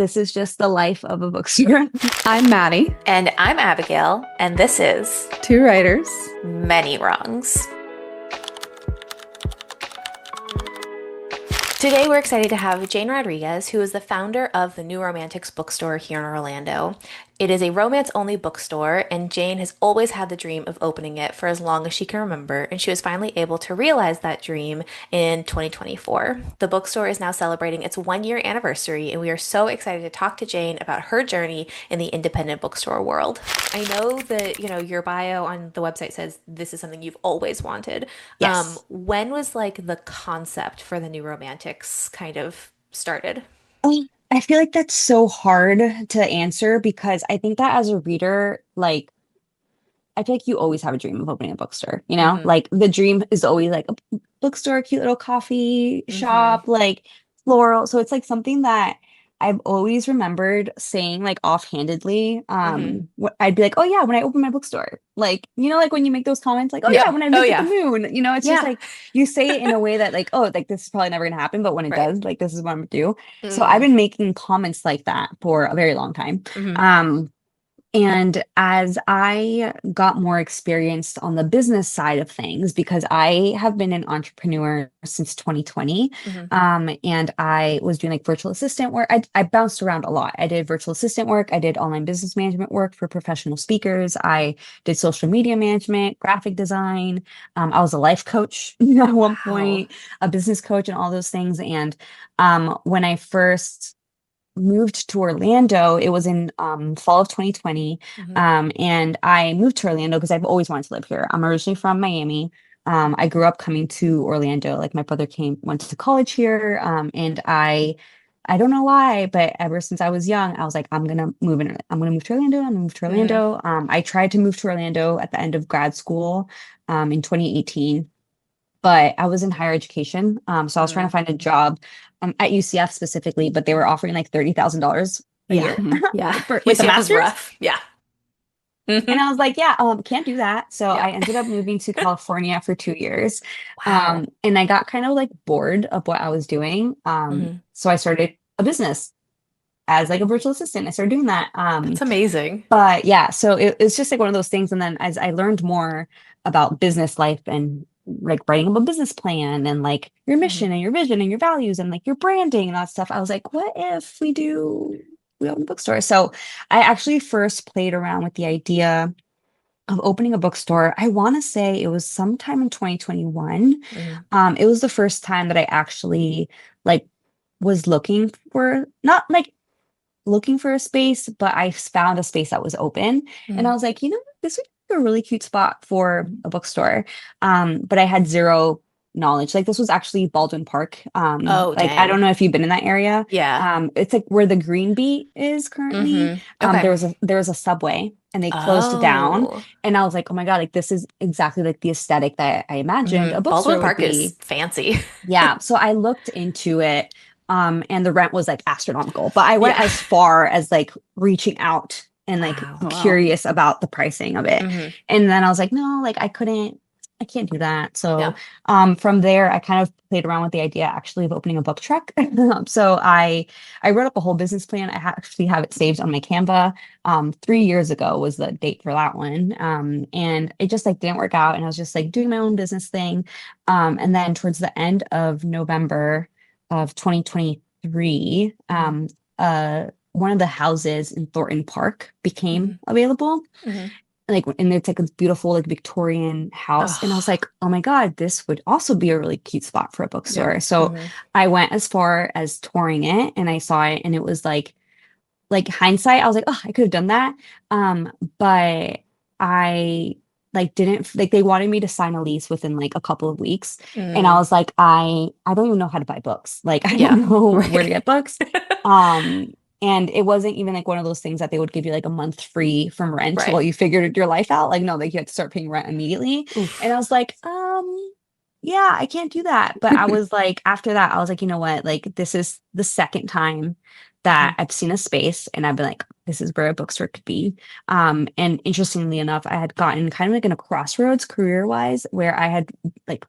This is just the life of a bookstore. I'm Maddie. And I'm Abigail, and this is Two writers. Many Wrongs. Today, we're excited to have Jane Rodriguez, who is the founder of the New Romantics Bookstore here in Orlando. It is a romance-only bookstore, and Jane has always had the dream of opening it for as long as she can remember, and she was finally able to realize that dream in 2024. The bookstore is now celebrating its 1-year anniversary, and we are so excited to talk to Jane about her journey in the independent bookstore world. I know that, your bio on the website says this is something you've always wanted. Yes. When was like the concept for the New Romantics kind of started? I feel like that's so hard to answer because I think that as a reader, I feel like you always have a dream of opening a bookstore, you know? Mm-hmm. Like the dream is always like a bookstore, cute little coffee Mm-hmm. shop, like floral. So it's like something that I've always remembered saying like offhandedly. Mm-hmm. I'd be like, oh yeah, when I open my bookstore. Like, like when you make those comments, like, oh yeah, Yeah. when I Oh visit the yeah. moon, it's just Yeah. like you say it in a way that like, oh, like this is probably never gonna happen, but when it Right. does, like this is what I'm gonna do. So I've Mm-hmm. been making comments like that for a very long time. Mm-hmm. And as I got more experienced on the business side of things, because I have been an entrepreneur since 2020, Mm-hmm. and I was doing like virtual assistant work. I bounced around a lot. I did virtual assistant work. I did online business management work for professional speakers. I did social media management, graphic design. I was a life coach at one Wow. point, a business coach, and all those things. And when I first moved to Orlando. It was in fall of 2020. Mm-hmm. And I moved to Orlando because I've always wanted to live here. I'm originally from Miami. I grew up coming to Orlando. Like my brother went to college here. And I don't know why, but ever since I was young, I was like, I'm gonna move to Orlando. I'm gonna move to Mm-hmm. Orlando. I tried to move to Orlando at the end of grad school, in 2018, but I was in higher education. So I was trying to Mm. find a job at UCF specifically, but they were offering like $30,000 a Yeah. year Yeah. with a UCF is master's. rough. Yeah. And Mm-hmm. I was like, yeah, can't do that. So I Yeah. ended up moving to California for 2 years. Wow. And I got kind of like bored of what I was doing. Mm-hmm. So I started a business as like a virtual assistant. I started doing that. That's amazing. But yeah, so it's just like one of those things. And then as I learned more about business life and like writing up a business plan and like your Mm-hmm. mission and your vision and your values and like your branding and all that stuff, I was like, what if we open a bookstore? So I actually first played around with the idea of opening a bookstore. I want to say it was sometime in 2021. Mm-hmm. It was the first time that I actually like was not like looking for a space, but I found a space that was open. And I Mm-hmm. was like, this would be a really cute spot for a bookstore. But I had zero knowledge. Like this was actually Baldwin Park. Oh, Like I dang. don't know if you've been in that area. Yeah. It's like where the Green Beat is currently. Mm-hmm. Okay. There was a Subway and they closed down. Oh. And I was like, oh my God, like this is exactly like the aesthetic that I imagined a Mm-hmm. Baldwin bookstore would Park is be. fancy. Yeah, so I looked into it, and the rent was like astronomical, but I went Yeah. as far as like reaching out and like Wow. Wow. curious about the pricing of it. Mm-hmm. And then I was like, no, like I can't do that. So Yeah. from there, I kind of played around with the idea actually of opening a book truck. So I wrote up a whole business plan. Actually have it saved on my Canva. 3 years ago was the date for that one. And it just like didn't work out. And I was just like doing my own business thing. And then towards the end of November of 2023, Mm-hmm. one of the houses in Thornton Park Mm-hmm. became available. Mm-hmm. Like, and it's like a beautiful, like Victorian house. And I was Oh. like, oh my God, this would also be a really cute spot for a Yeah. bookstore. So Mm-hmm. I went as far as touring it and I saw it and it was like hindsight, I was like, oh, I could have done that. But I like didn't like they wanted me to sign a lease within like a couple of weeks. And I Mm. was like, I don't even know how to buy books. Like I Yeah. don't know where to Right. get books. Um, and it wasn't even like one of those things that they would give you like a month free from rent Right. while you figured your life out. Like, no, like you had to start paying rent immediately. And I Oof. was like, yeah, I can't do that. But I was like, after that, I was like, you know what? Like, this is the second time that I've seen a space and I've been like, this is where a bookstore could be. And interestingly enough, I had gotten kind of like in a crossroads career wise where I had like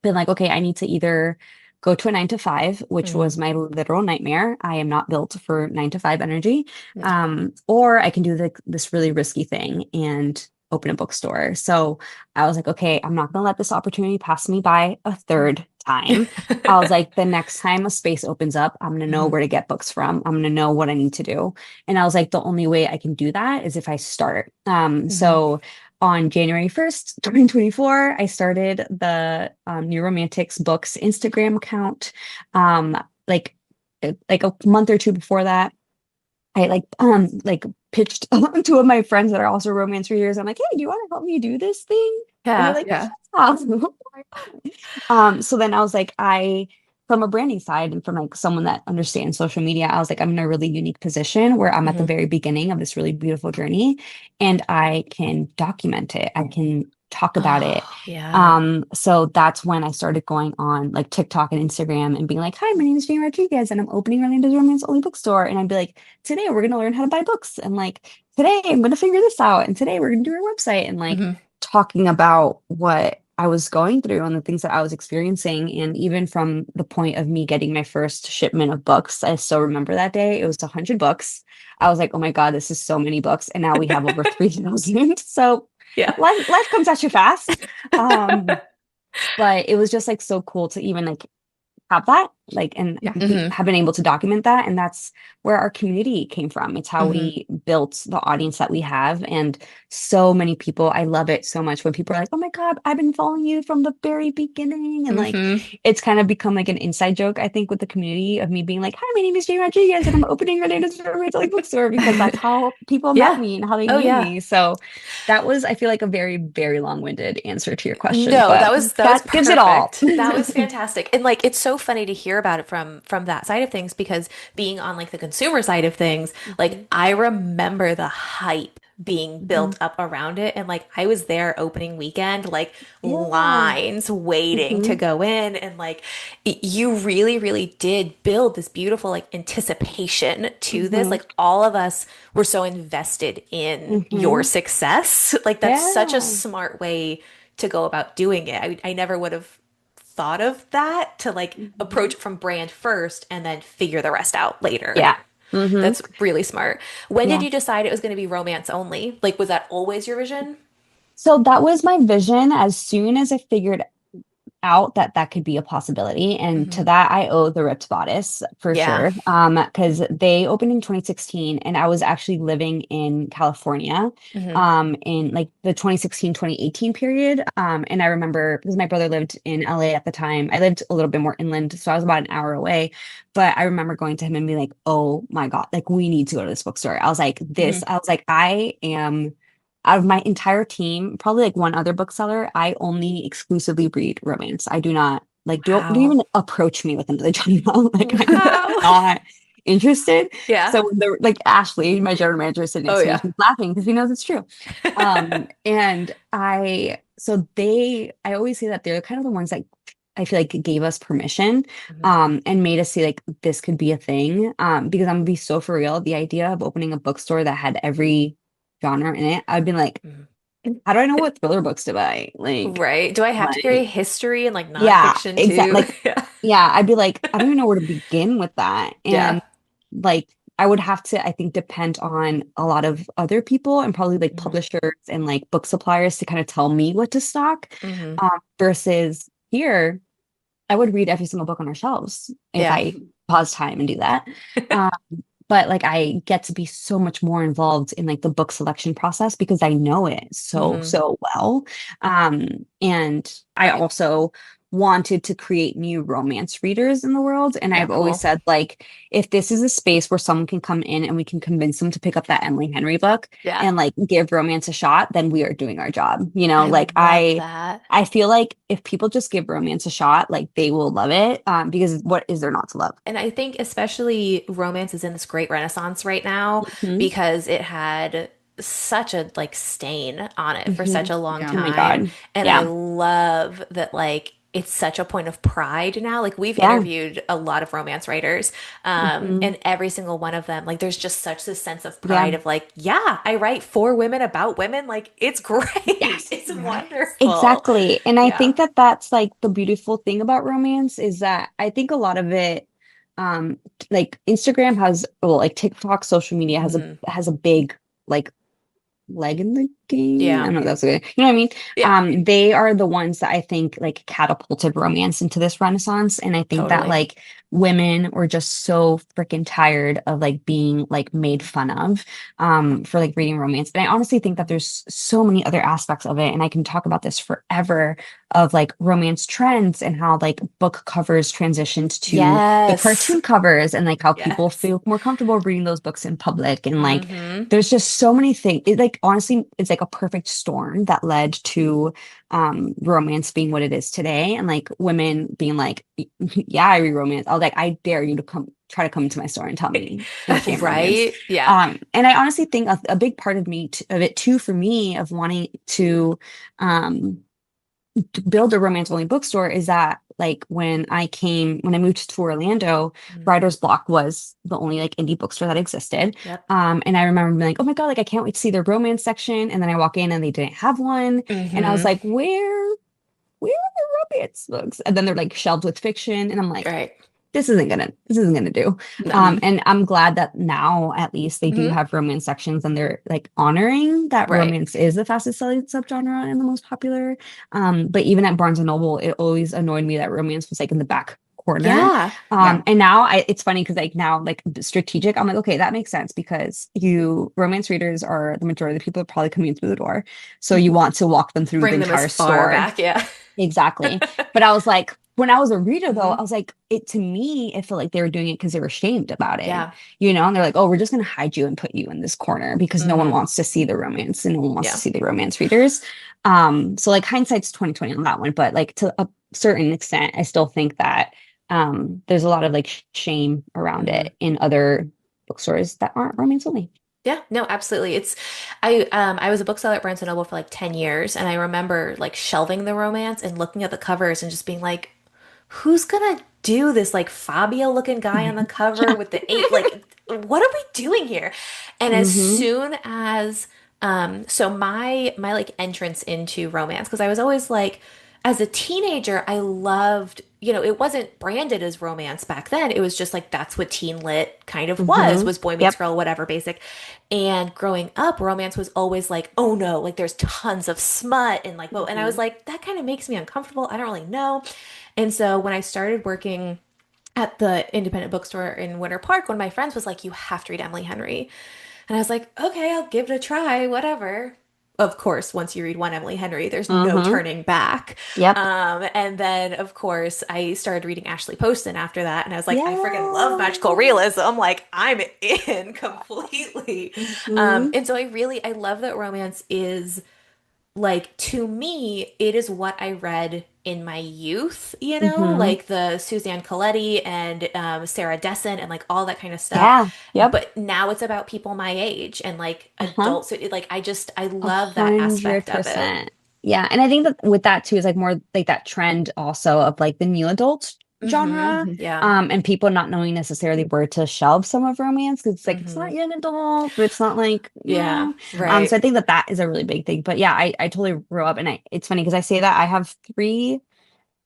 been like, okay, I need to either go to a 9 to 5, which Hmm. was my literal nightmare. I am not built for 9 to 5 energy. No. Or I can do this really risky thing and open a bookstore. So I was like, okay, I'm not going to let this opportunity pass me by a third time. I was like, the next time a space opens up, I'm going to know Hmm. where to get books from. I'm going to know what I need to do. And I was like, the only way I can do that is if I start. Hmm. So on January 1st, 2024, I started the New Romantics Books Instagram account. Um, like like a month or two before that, I like pitched two of my friends that are also romance readers. I'm like, hey, do you want to help me do this thing? And they're Yeah, like, yeah. yeah. So then I was like, from a branding side and from like someone that understands social media, I was like, I'm in a really unique position where I'm at the Hmm. very beginning of this really beautiful journey and I can document it. I can talk about it. Oh, yeah. So that's when I started going on like TikTok and Instagram and being like, hi, my name is Jane Rodriguez and I'm opening Orlando's Romance Only Bookstore. And I'd be like, today we're gonna learn how to buy books. And like today I'm gonna figure this out. And today we're gonna do our website and like Hmm. talking about what I was going through and the things that I was experiencing. And even from the point of me getting my first shipment of books, I still remember that day. It was 100 books. I was like, oh my God, this is so many books. And now we have over 3,000. So Yeah. life comes at you fast. Um, but it was just like so cool to even like have that like and Yeah. Hmm. have been able to document that, and that's where our community came from. It's how Hmm. we built the audience that we have, and so many people, I love it so much when people are like, oh my God, I've been following you from the very beginning, and like Hmm. it's kind of become like an inside joke, I think, with the community of me being like, hi, my name is Jane Rodriguez and I'm opening Renee's Romantic Bookstore, because that's how people met Yeah. me and how they Oh, knew yeah. me. So that was, I feel like, a very very long-winded answer to your question, No, but that was that gives it all. perfect. That was fantastic. And like it's so funny to hear about it from that side of things because being on like the consumer side of things, like Mhm. I remember the hype being Mhm. built up around it and like I was there opening weekend, like Yeah. lines waiting to Mhm. go in and like you really really did build this beautiful like anticipation to this. Mhm. Like all of us were so invested in your Mhm. success. Like that's such a Yeah. smart way to go about doing it. I never would have thought of that to like approach Mhm. it from brand first and then figure the rest out later. Yeah. Mhm. That's really smart. When did Yeah. you decide it was going to be romance only? Like, was that always your vision? So that was my vision as soon as I figured out that that could be a possibility. And to Hmm. that, I owe the Ripped Bodice for Yeah. sure. Because they opened in 2016 and I was actually living in California Hmm. in like the 2016-2018 period. And I remember because my brother lived in LA at the time. I lived a little bit more inland, so I was about an hour away. But I remember going to him and being like, oh my God, like we need to go to this bookstore. Hmm. I was like, I am out of my entire team, probably like one other bookseller, I only exclusively read romance. I do not like don't Wow. even approach me with another genre. Like I'm Wow. not interested. Yeah. So when the like Ashley, my general manager, is sitting Oh next to me, yeah. she's laughing because he knows it's true. And I always say that they're kind of the ones that I feel like gave us permission Hmm. and made us see like this could be a thing. Because I'm gonna be so for real, the idea of opening a bookstore that had every genre in it, I've been like, Hmm. how do I know what thriller books to buy? Right. Do I have to carry Like, history and like yeah, nonfiction exactly. too? Like, Yeah. yeah, I'd be like, I don't even know where to begin with that. Yeah. And like, I would have to, I think, depend on a lot of other people and probably like Hmm. publishers and like book suppliers to kind of tell me what to stock. Hmm. Versus here, I would read every single book on our shelves if Yeah. I pause time and do that. Um, but like I get to be so much more involved in like the book selection process because I know it so, Hmm. so well. And I also wanted to create new romance readers in the world. And Yeah, I've always cool. said, like, if this is a space where someone can come in and we can convince them to pick up that Emily Henry book Yeah. and like give romance a shot, then we are doing our job. I Like love that. I feel like if people just give romance a shot, like they will love it. Because what is there not to love? And I think especially romance is in this great renaissance right now Hmm. because it had such a like stain on it for such Hmm. a long Yeah. Oh my time. God. And I Yeah. love that like it's such a point of pride now. Like we've Yeah. interviewed a lot of romance writers, Hmm. and every single one of them, like there's just such this sense of Yeah. pride of like, yeah, I write for women about women. Like it's great. Yes. It's wonderful. Exactly. And I Yeah. think that that's like the beautiful thing about romance is that I think a lot of it, like Instagram has, well, like TikTok, social media Hmm. has a big like leg in the game. I Yeah. don't know if that's good. You know what I mean? Yeah. They are the ones that I think like catapulted romance into this renaissance. And I think that Totally. like women were just so freaking tired of like being like made fun of for like reading romance. And I honestly think that Mhm. there's so many other aspects of it. And I can talk about this forever of like romance trends and how like book covers transitioned to the Yes. cartoon covers and like how people Yes. feel more comfortable reading those books in public and like Hmm. there's just so many things. It like honestly, it's like a perfect storm that led to romance being what it is today. And like women being like, yeah, I read romance. I was like, I dare you to come into my store and tell me you understand romance. Right? Yeah. And I honestly think a big part of of it too, for me, of wanting um to build a romance only bookstore is that like when I moved to Orlando, Mm. Writer's Block was the only like indie bookstore that existed. Yep. And I remember being like, oh my God, like I can't wait to see their romance section. And then I walk in and they didn't have one. And I was Hmm. like, where are the romance books? And then they're like shelved with fiction. And I'm like, Right. this isn't gonna do. No. And I'm glad that now at least they do Hmm. have romance sections and they're like honoring that Right. romance is the fastest selling subgenre and the most popular. But even at Barnes and Noble, it always annoyed me that romance was like in the back corner. Yeah. Yeah. And now it's funny because like now like strategic, I'm like, okay, that makes sense because you romance readers are the majority of the people that probably coming through the door. So you want to walk them through the Bring them as entire far store. back. Yeah. Exactly. But I was like, when I was a reader though, I Hmm. was like, it to me, it felt like they were doing it because they were ashamed about it. Yeah. You know, and they're like, oh, we're just gonna hide you and put you in this corner because no one Hmm. wants to see the romance and no one wants to Yeah. see the romance readers. So like hindsight's 2020 on that one, but like to a certain extent, I still think that there's a lot of like shame around Hmm. it in other bookstores that aren't romance only. Yeah, no, absolutely. I was a bookseller at Barnes& and Noble for like 10 years and I remember like shelving the romance and looking at the covers and just being like, who's gonna do this like Fabio looking guy on the cover Yeah. with the eight like what are we doing here? And as Hmm. soon as so my like entrance into romance because I was always like as a teenager I loved it wasn't branded as romance back then. It was just like that's what teen lit kind of Hmm. was boy meets Yep. girl, whatever, basic. And growing up, romance was always like, oh no, like there's tons of smut and like, whoa. And I was Hmm. like, that kind of makes me uncomfortable. I don't really know. And so when I started working at the independent bookstore in Winter Park, one of my friends was like, you have to read Emily Henry. And I was like, okay, I'll give it a try, whatever. Of course, once you read one Emily Henry, there's no Hmm. turning back. Yep. And then, of course, I started reading Ashley Poston after that. And I was like, I freaking love Yeah. magical realism. Like, I'm in completely. Hmm. And so I love that romance is like to me, it is what I read in my youth, Hmm. like the Suzanne Coletti and Sarah Dessen and like all that kind of stuff. Yeah. Yep. But now it's about people my age and like Uh-huh. adults. So like I A love that hundred aspect of it. percent. Yeah. And I think that with that too is like more like that trend also of like the new adult genre. Yeah. And people not knowing necessarily where to shelve some of romance because it's like it's Hmm. not young adult, but it's not like, Yeah. So Right. I think that that is a really big thing. But yeah, I totally grew up and it's funny because I say that I have three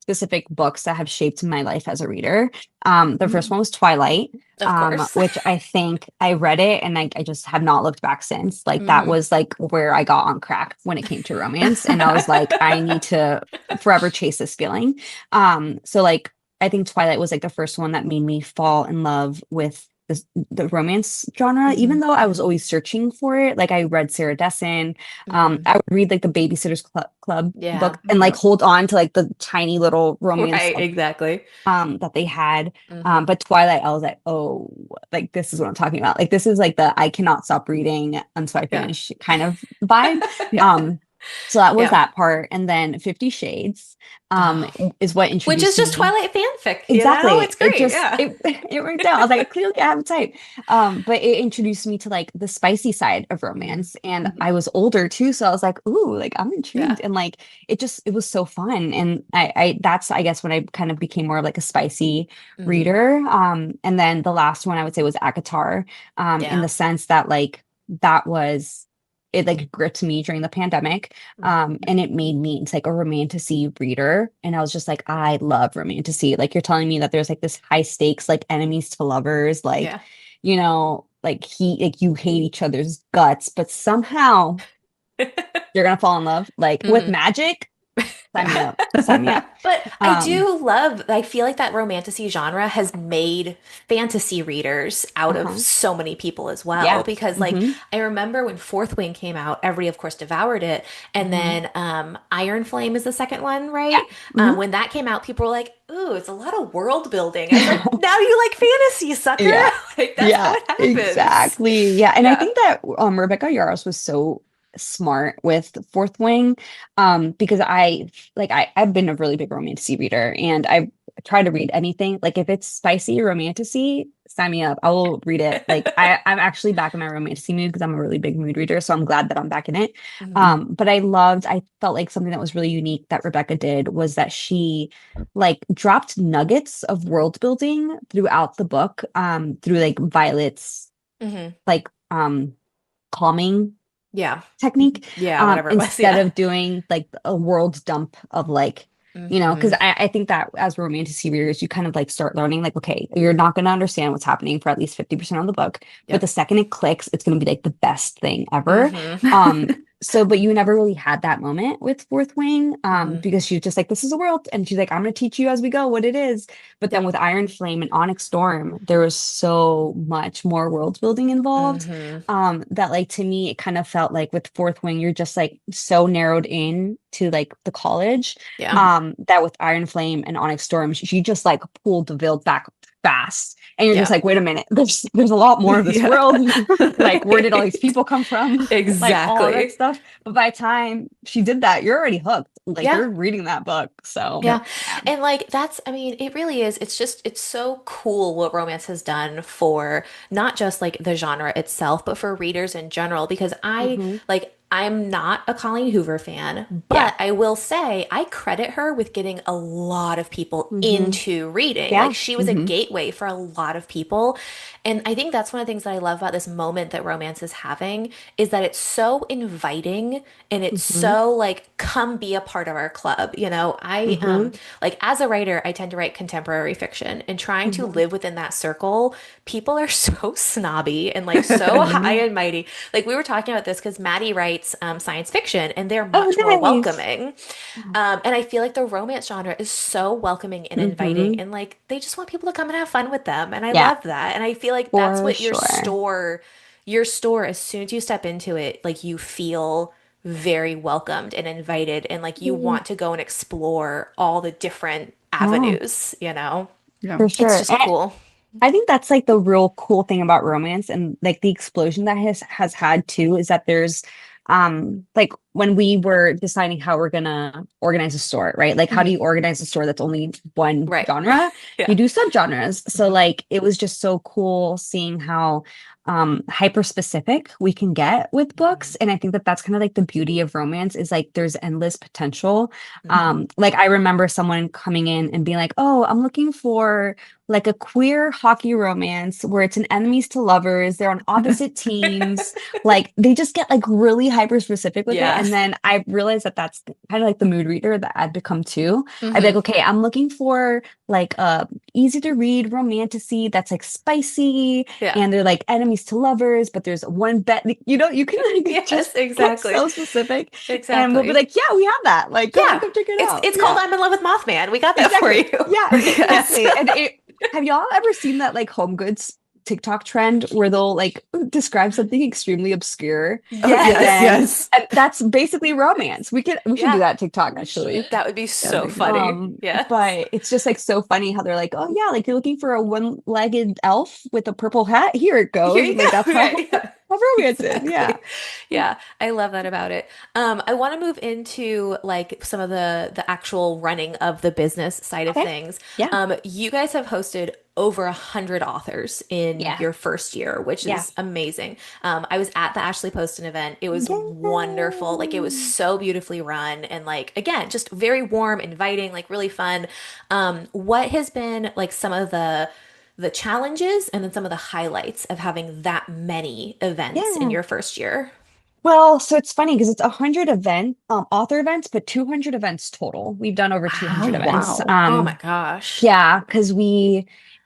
specific books that have shaped my life as a reader. The first Mm. one was Twilight, Of course. which I think I read it and I just have not looked back since. Like that Hmm. was like where I got on crack when it came to romance. And I was like, I need to forever chase this feeling. So like I think Twilight was like the first one that made me fall in love with the romance genre, even Hmm. though I was always searching for it. Like I read Sarah Dessen, Hmm. I would read like the Club Yeah. book and like Yep. hold on to like the tiny little romance Right. Exactly. that they had. Hmm. But Twilight, I was like, oh, like this is what I'm talking about. Like this is like the I cannot stop reading until I Yeah. finish kind of vibe. Yeah. Um, So that was Yeah. that part. And then 50 Shades um Oh. is what Which is introduced just me. Twilight fanfic, you know? Exactly. It's It great. just Yeah. it worked out. I was like, clearly I have a type. But it introduced me to like the spicy side of Hmm. romance. And Hmm. I was older too. So I was like, ooh, like I'm Yeah. intrigued. And like it was so fun. And I that's I guess when I kind of became more of like a spicy Hmm. reader. And then the last one I would say was Akatar, in Yeah. the sense that like that was it like gripped me during the pandemic. Hmm. And it made me it's like a romantasy reader. And I was just like, I love romantasy. Like you're telling me that there's like this high stakes, like enemies to lovers, like, Yeah. like like you hate each other's guts, but somehow you're gonna fall in love. Like with Hmm. magic, sign me Yeah. up. Sign me up. But I Um, do love, I feel like that romantasy genre has made fantasy readers out of uh-huh. so many people as well. Yeah. Because, like, Mm-hmm. I remember when Fourth Wing came out, everybody, of course, devoured it. And Mm-hmm. then Iron Flame is the second one, Yeah. right? Mm-hmm. When that came out, people were like, ooh, it's a lot of world building. I was like, now you like fantasy, sucker. Yeah. Like, that's how Yeah, it happens. exactly. Yeah. And I Yeah. think that Rebecca Yarros was so smart with Fourth Wing, because I've been a really big romantasy reader, and I try to read anything. Like if it's spicy romantasy, sign me up. I will read it. Like I'm actually back in my romantasy mood because I'm a really big mood reader. So I'm glad that I'm back in it. Mhm. But I felt like something that was really unique that Rebecca did was that she like dropped nuggets of world building throughout the book, through like Violet's Mhm. like calming Yeah. technique, Yeah, whatever it was. instead Yeah. of doing like a world dump of like, because Hmm. I think that as romantic readers, you kind of like start learning like, okay, you're not going to understand what's happening for at least 50% of the book, but the Yep. second it clicks, it's going to be like the best thing ever. Hmm. But you never really had that moment with Fourth Wing, Hmm. because she's just like, this is a world, and she's like, I'm going to teach you as we go what it is. But then Yep. with Iron Flame and Onyx Storm, there was so much more world building involved, Hmm. that like to me it kind of felt like with Fourth Wing you're just like so narrowed in to like the college, Yeah. that with Iron Flame and Onyx Storm she just like pulled the veil back fast, and you're just Yeah. like, wait a minute, there's a lot more of this Yeah. world. Like where did all these people come from? Like all of that Exactly. stuff. But by the time she did that, you're already hooked, like Yeah. you're reading that book. So Yeah. yeah. And like that's, I mean, it really is. It's just, it's so cool what romance has done for not just like the genre itself, but for readers in general. Because Hmm. I'm not a Colleen Hoover fan, Yeah. but I will say I credit her with getting a lot of people Hmm. into reading. Like Yeah. she was a Hmm. gateway for a lot of people. And I think that's one of the things that I love about this moment that romance is having is that it's so inviting and it's Hmm. so like come be a part of our club. You know, I Hmm. like as a writer, I tend to write contemporary fiction and trying to Hmm. live within that circle, people are so snobby and like so high Hmm. and mighty. Like we were talking about this because Maddie writes science fiction and they're Oh, much more nice. welcoming. And I feel like the romance genre is so welcoming and inviting Hmm. and like they just want people to come and have fun with them. And I Yeah, love that. And I feel like that's for what sure. your store, as soon as you step into it, like you feel very welcomed and invited and like you Mhm. want to go and explore all the different Yeah, avenues, you know? Yeah. for It's sure. just And cool. I think that's like the real cool thing about romance, and like the explosion that has had too is that there's like when we were deciding how we're gonna organize a store, right? Like how do Mhm. you organize a store that's only one Right. genre? Yeah. You do subgenres. So Mhm. like it was just so cool seeing how hyper specific we can get with books. Mhm. And I think that that's kind of like the beauty of romance is like there's endless potential. Mhm. Like I remember someone coming in and being like, oh, I'm looking for like a queer hockey romance where it's an enemies to lovers, they're on opposite teams, like they just get like really hyper specific with it. Yeah. And then I realized that that's kind of like the mood reader that I'd become too. I'd be like, Hmm. okay, I'm looking for like a easy to read romantasy that's like spicy, Yeah. and they're like enemies to lovers, but there's one bet, you can like just Yes, get exactly. so specific, and we'll be Exactly. like, yeah, we have that, like Yeah. come check it It's out. it's called Yeah, I'm in love with Mothman. We got that for exactly. you. Yeah, Yes. exactly. And have y'all ever seen that like home goods TikTok trend where they'll like describe something extremely obscure, Oh, and yes, Yes. then yes. and that's basically romance. We should do Yeah. that TikTok We actually. should. That would be That'd so be good. funny. Yes. But it's just like so funny how they're like, oh yeah, like you're looking for a one-legged elf with a purple hat. Here it Here goes. you And like go. that's how Right. Yeah. romance in. Yeah. Exactly. Yeah, I love that about it. I want to move into like some of the actual running of the business side of Okay. things. Yeah. You guys have hosted over 100 authors in Yeah. your first year, which Yeah. is amazing. I was at the Ashley Poston event. It was wonderful. Like it was Yay. so beautifully run and like again, just very warm, inviting, like really fun. What has been like some of the challenges and then some of the highlights of having that many events in Yeah. your first year? Well, so it's funny because it's 100 author events, but 200 events total. We've done over 200 Oh, Wow. events. wow. Oh my gosh. Yeah, because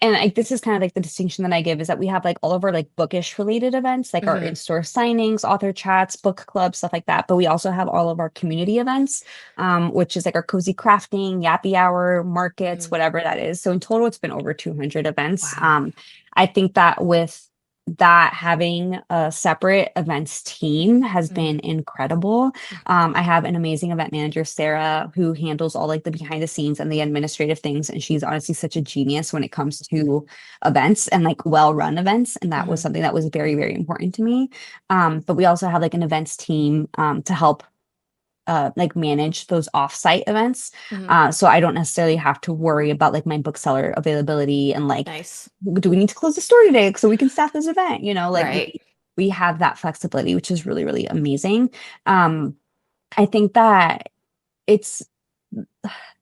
and like this is kind of like the distinction that I give is that we have like all of our like bookish related events, like our Hmm. in-store signings, author chats, book clubs, stuff like that. But we also have all of our community events, which is like our cozy crafting, yappy hour, markets, Hmm. whatever that is. So in total, it's been over 200 events. Wow. I think that with that having a separate events team has been Hmm. incredible. I have an amazing event manager, Sarah, who handles all like the behind the scenes and the administrative things. And she's honestly such a genius when it comes to events and like well-run events. And that was Hmm. something that was very, very important to me. But we also have like an events team to help like manage those offsite events. Hmm. So I don't necessarily have to worry about like my bookseller availability and like, Nice. do we need to close the store today so we can staff this event? Like Right. we have that flexibility, which is really, really amazing. Um, I think that it's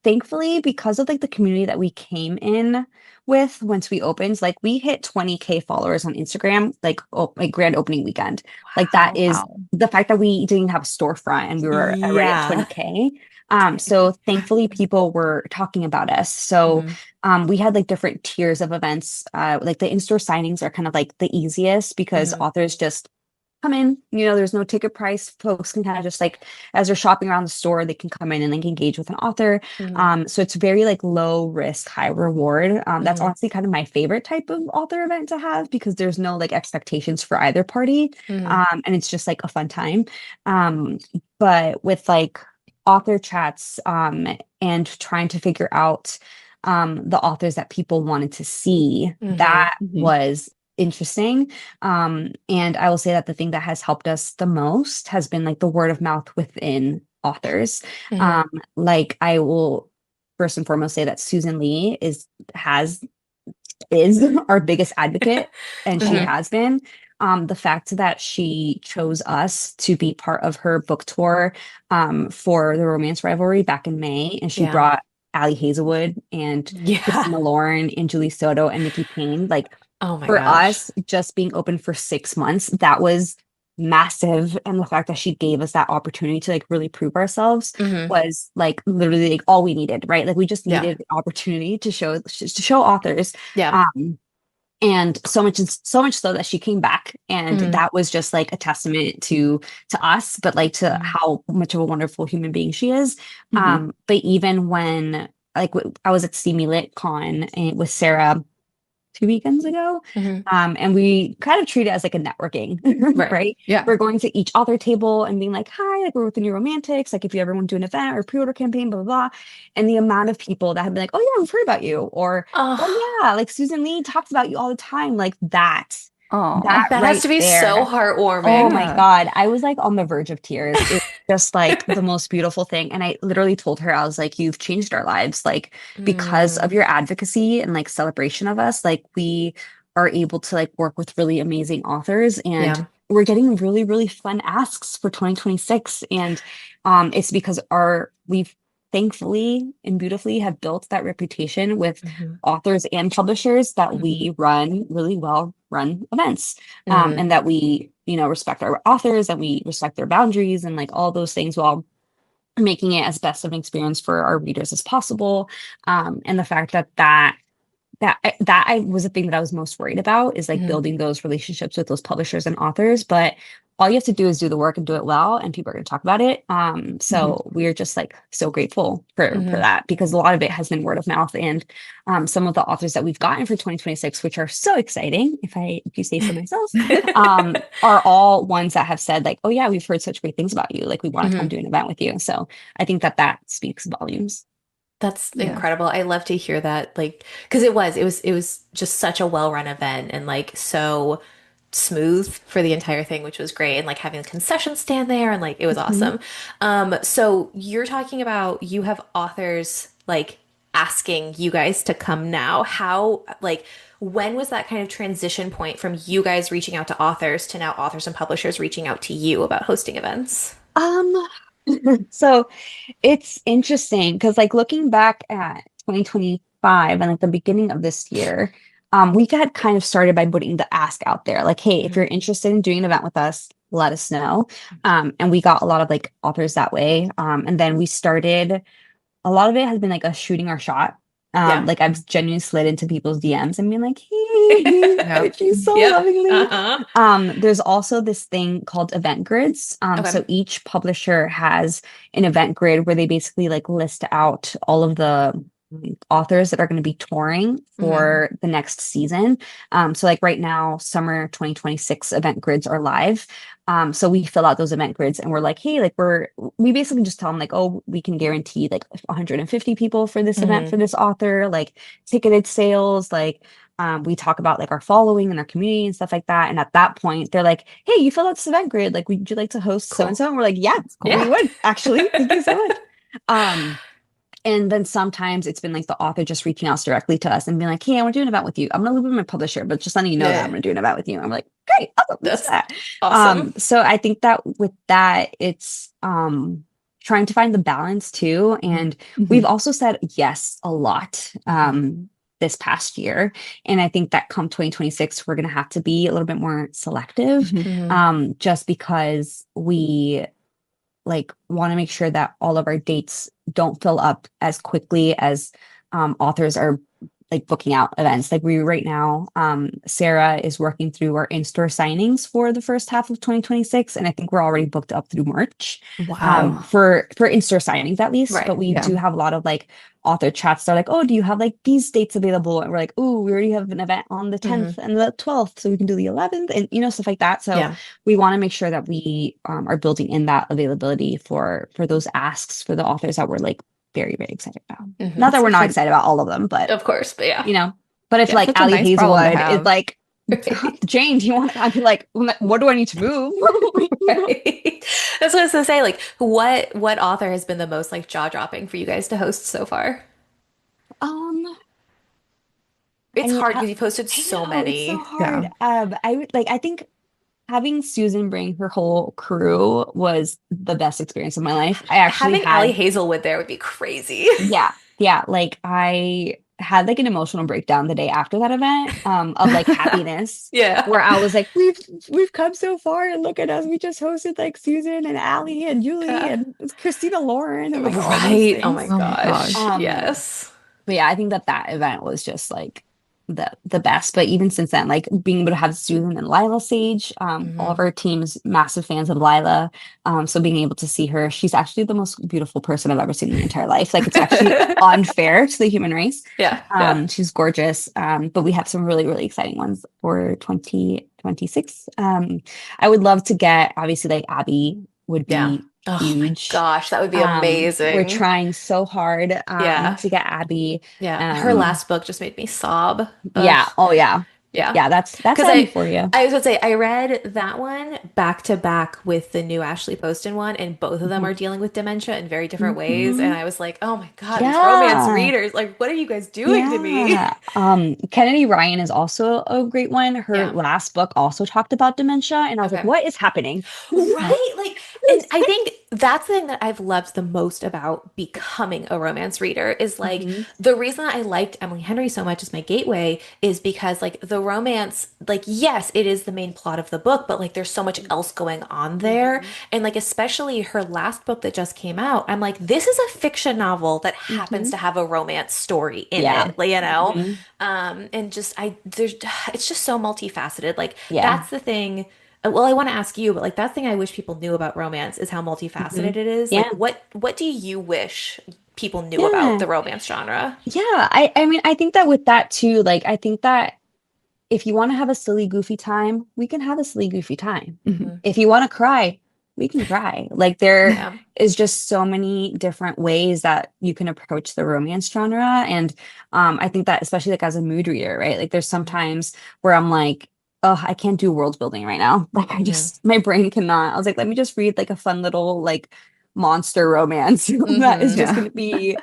thankfully because of like the community that we came in with once we opened, like we hit 20K followers on Instagram, like grand opening weekend. Like that Wow. is Wow. the fact that we didn't have a storefront and we were already at Yeah. 20K. So thankfully people were talking about us. So Hmm. we had like different tiers of events. Like the in-store signings are kind of like the easiest because Hmm. authors just come in, there's no ticket price. Folks can kind of just like as they're shopping around the store, they can come in and like engage with an author. Hmm. So it's very like low risk, high reward. That's Hmm. honestly kind of my favorite type of author event to have because there's no like expectations for either party. Hmm. And it's just like a fun time. Um, but with like author chats, and trying to figure out the authors that people wanted to see, Hmm. that Mhm. was interesting. And I will say that the thing that has helped us the most has been like the word of mouth within authors. Hmm. Um, like I will first and foremost say that Susan Lee has is our biggest advocate, and she Hmm. has been. The fact that she chose us to be part of her book tour for the romance rivalry back in May, and she Yeah. brought Allie Hazelwood and Yeah. Christina Lauren and Julie Soto and Nikki Payne, like Oh my for gosh. us, just being open for 6 months, that was massive. And the fact that she gave us that opportunity to like really prove ourselves Hmm. was like literally like all we needed, right? Like we just Yeah. needed the opportunity to show authors. Yeah. Um, and so much so that she came back, and Hmm. that was just like a testament to us, but like to Hmm. how much of a wonderful human being she is. Mhm. But even when like I was at Steamy Lit Con with Sarah 2 weekends ago. Hmm. And we kind of treat it as like a networking, Right. right? Yeah. We're going to each author table and being like, hi, like we're with the New Romantics. Like if you ever want to do an event or pre-order campaign, blah, blah, blah. And the amount of people that have been like, oh yeah, we've heard about you. Or, Oh, oh yeah, like Susan Lee talks about you all the time. Like that Oh, that has right to be so there. Oh heartwarming. my yeah. God. I was like on the verge of tears. It was just like the most beautiful thing. And I literally told her, I was like, you've changed our lives. Like, because of Mm, your advocacy and like celebration of us, like we are able to like work with really amazing authors, and yeah. we're getting really, really fun asks for 2026. And it's because we've thankfully and beautifully have built that reputation with Hmm. authors and publishers that Hmm. we run really well run events, Hmm. and that we respect our authors and we respect their boundaries and like all those things while making it as best of an experience for our readers as possible. And the fact that I was the thing that I was most worried about is like Hmm. building those relationships with those publishers and authors. But all you have to do is do the work and do it well, and people are going to talk about it. Mhm. So we're just like so grateful for Hmm. that, because a lot of it has been word of mouth. And some of the authors that we've gotten for 2026, which are so exciting, if you say so myself, are all ones that have said like, oh yeah, we've heard such great things about you. Like we want to come Hmm. do an event with you. So I think that speaks volumes. That's Yeah. incredible. I love to hear that, like, because it was just such a well-run event and like smooth for the entire thing, which was great. And like having the concession stand there and like it was Mhm. awesome. So you're talking about you have authors like asking you guys to come now. How like when was that kind of transition point from you guys reaching out to authors to now authors and publishers reaching out to you about hosting events? Um, so it's interesting because like looking back at 2025 and at the beginning of this year, we got kind of started by putting the ask out there, like, hey, if Mhm. you're interested in doing an event with us, let us know. And we got a lot of like authors that way. And then we started a lot of it has been like us shooting our shot. Yeah. Like I've genuinely slid into people's DMs and been like, hey, Yep. she's so Yep. lovingly. Uh-huh. There's also this thing called event grids. Okay. So each publisher has an event grid where they basically like list out all of the authors that are going to be touring Hmm. for the next season. So like right now, summer 2026 event grids are live. So we fill out those event grids and we're like, hey, like we basically just tell them like, oh, we can guarantee like 150 people for this event for Hmm. this author, like ticketed sales, like we talk about like our following and our community and stuff like that. And at that point, they're like, hey, you filled out this event grid. Like, would you like to host so and Cool. so? And we're like, yeah, That's cool. we Yeah. would actually. Thank you so much. Um, and then sometimes it's been like the author just reaching out directly to us and being like, hey, I want to do an event with you. I'm gonna live with my publisher, but just letting you know that I'm Yeah. gonna do an event with you. I'm like, great, awesome, let's do That's that. awesome. So I think that with that, it's trying to find the balance too. And we've Mhm. also said yes a lot this past year. And I think that come 2026, we're gonna have to be a little bit more selective, Mhm. Hmm. just because we like want to make sure that all of our dates don't fill up as quickly as authors are like booking out events. Like we right now, Sarah is working through our in-store signings for the first half of 2026, and I think we're already booked up through March Wow. for in-store signings at least. Right. But we Yeah. do have a lot of like author chats that are like, oh, do you have like these dates available? And we're like, oh, we already have an event on the Hmm. 10th and the 12th, so we can do the 11th, and stuff like that. So Yeah. we want to make sure that we are building in that availability for those asks for the authors that we're like very, very excited about. Hmm. Not that That's we're such not a excited about all of them, but Of course, but yeah. you know, but if Yeah. like such a Allie nice problem to Hazelwood is have. like, Right. Jane, do you want I'd be like, what do I need to move? Right. That's what I was gonna say. Like, what author has been the most like jaw-dropping for you guys to host so far? um, I It's mean, hard because you've hosted I so know it's so many. hard. Yeah. I would like I think having Susan bring her whole crew was the best experience of my life. I actually Having Allie had Hazelwood there would be crazy. Yeah, yeah. Like I had like an emotional breakdown the day after that event, of like happiness, Yeah. where I was like, we've come so far, and look at us. We just hosted like Susan and Allie and Julie Yeah. and Christina Lauren and like all these Right. Oh my things. Oh my gosh. gosh. Yes. But yeah, I think that that event was just like the best. But even since then, like being able to have Susan and Lila Sage, all of Hmm. our teams massive fans of Lila. So being able to see her, she's actually the most beautiful person I've ever seen in my entire life. Like it's actually unfair to the human race. Yeah. Yeah. She's gorgeous. But we have some really, really exciting ones for 2026. I would love to get obviously like Abby would Yeah. be Oh my huge. gosh, that would be We're amazing. trying so hard Yeah. to get Abby. Yeah. Her Um, last book just made me sob. Ugh. yeah, oh yeah. Yeah. Yeah, that's Because Abby for you. I was gonna say I read that one back to back with the new Ashley Poston one, and both of them Mhm. are dealing with dementia in very different ways. And Mhm. I was like, oh my God, these romance Yeah. readers, like, what are you guys doing to me? Yeah. Kennedy Ryan is also a great one. Her Yeah. last book also talked about dementia, and I was like, Okay. what is happening? Right? Like, and I think that's the thing that I've loved the most about becoming a romance reader is like Mhm. the reason I liked Emily Henry so much as my gateway is because like the romance, like, yes, it is the main plot of the book, but like there's so much else going on there. Mhm. And like, especially her last book that just came out, I'm like, this is a fiction novel that happens Mhm. to have a romance story in Yeah. it, like, you know? Mhm. And just, there's, it's just so multifaceted. Like, Yeah. that's the thing. Well, I want to ask you, but like that's the thing I wish people knew about romance is how multifaceted Mhm. it is. Like Yeah. what do you wish people knew about Yeah. the romance genre? Yeah. I mean, I think that with that too, like I think that if you want to have a silly, goofy time, we can have a silly, goofy time. Mhm. Hmm. If you want to cry, we can cry. Like there Yeah. is just so many different ways that you can approach the romance genre. And I think that especially like as a mood reader, right? Like there's Hmm. sometimes where I'm like, oh, I can't do world building right now. Like Yeah. my brain cannot. I was like, let me just read like a fun little like monster romance that is Mm-hmm. just Yeah. going to be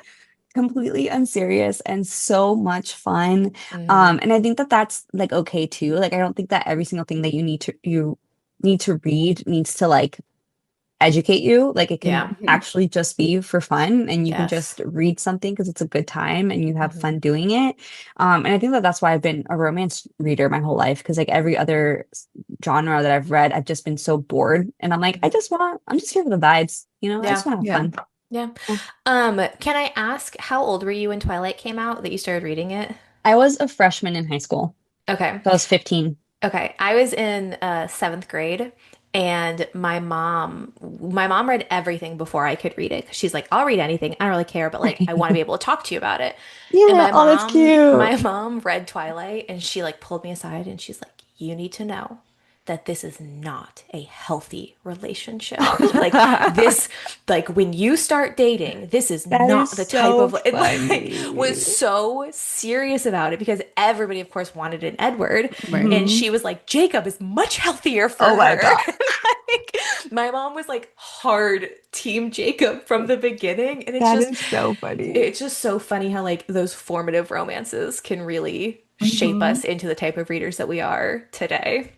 completely unserious and so much fun. Mm-hmm. And I think that that's like okay too. Like I don't think that every single thing that you need to read needs to like educate you. Like it can Yeah. Mhm. actually just be for fun and you can Yes. just read something because it's a good time and you have Mm-hmm. fun doing it. And I think that that's why I've been a romance reader my whole life because like every other genre that I've read, I've just been so bored. And I'm like, I'm just here for the vibes. I just Yeah. want to have Yeah. fun. Yeah. Yeah. Can I ask how old were you when Twilight came out that you started reading it? I was a freshman in high school. Okay. So I was 15. Okay, I was in seventh grade, and my mom read everything before I could read it. 'Cause she's like, "I'll read anything. I don't really care, but like, I want to be able to talk to you about it." And Yeah. my Oh, that's mom, cute. my mom read Twilight, and she like pulled me aside, and she's like, "You need to know that this is not a healthy relationship. Like this, like when you start dating, this is That not is the type so of and like was funny. so serious about it because everybody, of course, wanted an Edward, Right. and Mhm. she was like, Jacob is much healthier for Oh my her. God. Like my mom was like hard team Jacob from the beginning, and That is so funny. it's just so funny how like those formative romances can really shape Mhm. us into the type of readers that we are today.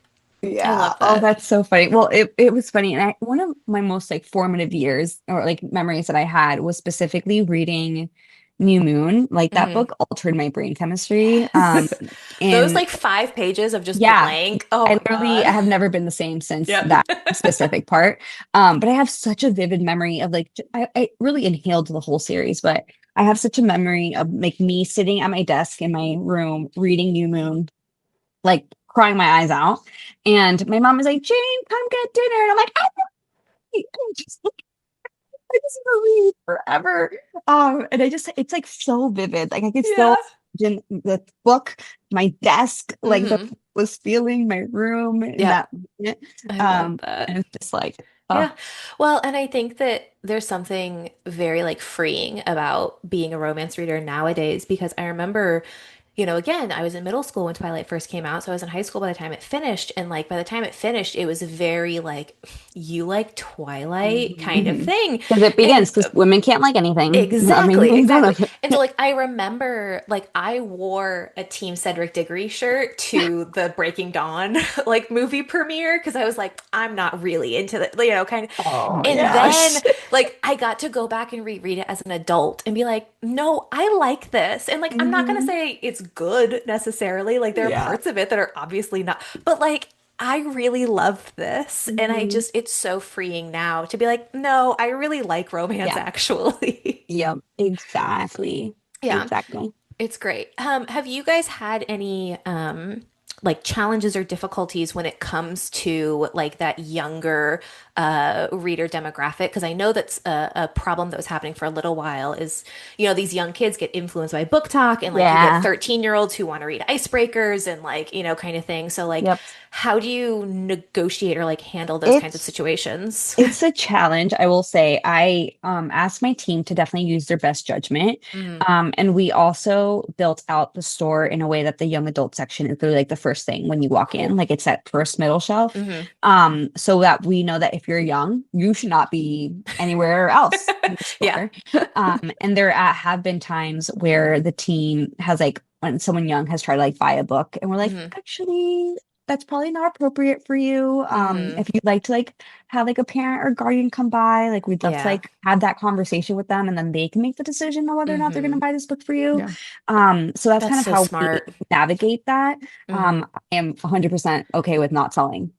I Yeah. love Oh, that. that's so funny. Well, it was funny. And one of my most like formative years or like memories that I had was specifically reading New Moon. Like that Hmm. book altered my brain chemistry. Yes. Those And like 5 pages of just yeah, blank. Oh I my literally God. I have never been the same since Yep. that specific part. But I have such a vivid memory of like I really inhaled the whole series, but I have such a memory of like me sitting at my desk in my room reading New Moon like crying my eyes out. And my mom was like, Jane, come get dinner. And I'm like, I'm just like, I just want to read forever. And it's like so vivid. Like I can still Yeah. imagine the book, my desk, like the Hmm. was feeling my room in Yep. that moment. I love And that. it's just like, oh, Yeah. Well, and I think that there's something very like freeing about being a romance reader nowadays because I remember, again, I was in middle school when Twilight first came out, so I was in high school by the time it finished, and like by the time it finished, it was very like you like Twilight kind of mhm. thing. Because it And begins because women can't like anything. I mean, exactly, there's none exactly. of And so like I remember like I wore a Team Cedric Diggory shirt to the Breaking Dawn like movie premiere because I was like, I'm not really into the, kind of. Oh Oh my And gosh. then like I got to go back and reread it as an adult and be like, no, I like this. And like I'm not gonna Mhm. say it's good necessarily. Like there are Yeah. parts of it that are obviously not, but like I really love this. And Mhm. it's so freeing now to be like, no, I really like romance Yeah. actually. Yep. Exactly. Yeah. Exactly. It's great. Have you guys had any like challenges or difficulties when it comes to like that younger reader demographic? Because I know that's a problem that was happening for a little while is, these young kids get influenced by book talk and like you get Yeah. 13-year-olds who want to read icebreakers and like, kind of thing. So like Yep. how do you negotiate or like handle those kinds of It's situations? it's a challenge, I will say. I asked my team to definitely use their best judgment. Mm, And we also built out the store in a way that the young adult section is really like the first thing when you walk in, cool. like it's that first middle shelf. Hmm. So that we know that if you're young, you should not be anywhere else in the Yeah. store. And have been times where the team has like when someone young has tried to like buy a book and we're like, Hmm. actually, that's probably not appropriate for you. Hmm. If you'd like to like have like a parent or guardian come by, like we'd love to Yeah. like have that conversation with them and then they can make the decision on whether or not they're going to Hmm. buy this book for you. Yeah. So that's That's kind of so how we smart. navigate that. Hmm. I am 100% okay with not selling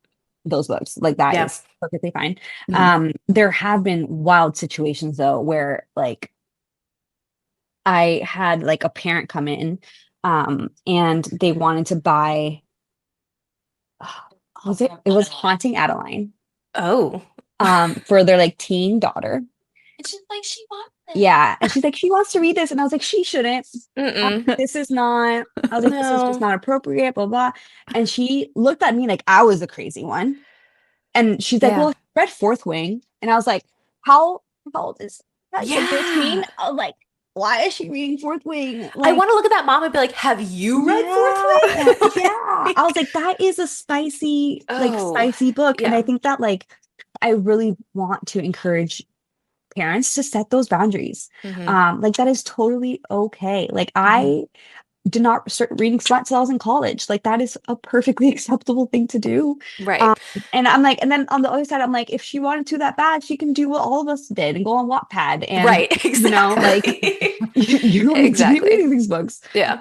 those books. Like that Yeah. is perfectly fine. Mhm. There have been wild situations though where like I had like a parent come in and they wanted to buy it was Haunting Adeline Oh. for their like teen daughter. Yeah. And she's like, she wants to read this. And I was like, she shouldn't. Mm-mm. This is not, I was like, this is just No. not appropriate, blah, blah. And she looked at me like I was the crazy one. And she's like, Yeah. well, read Fourth Wing. And I was like, how old is that? You said 13? Yeah. I was like, why is she reading Fourth Wing? I Like, want to look at that mom and be like, have you read Fourth yeah, Wing? yeah. I was like, that is a spicy, like Oh, spicy book. And I yeah. think that like I really want to encourage parents to set those boundaries. Hmm. Like that is totally okay. Like Hmm. I did not start reading smut till I was in college. Like that is a perfectly acceptable thing to do. Um, Right. and I'm like, and then on the other side, I'm like, if she wanted to that bad, she can do what all of us did and go on Wattpad. And Right. like Exactly. you don't need to be Exactly. reading these books. Yeah.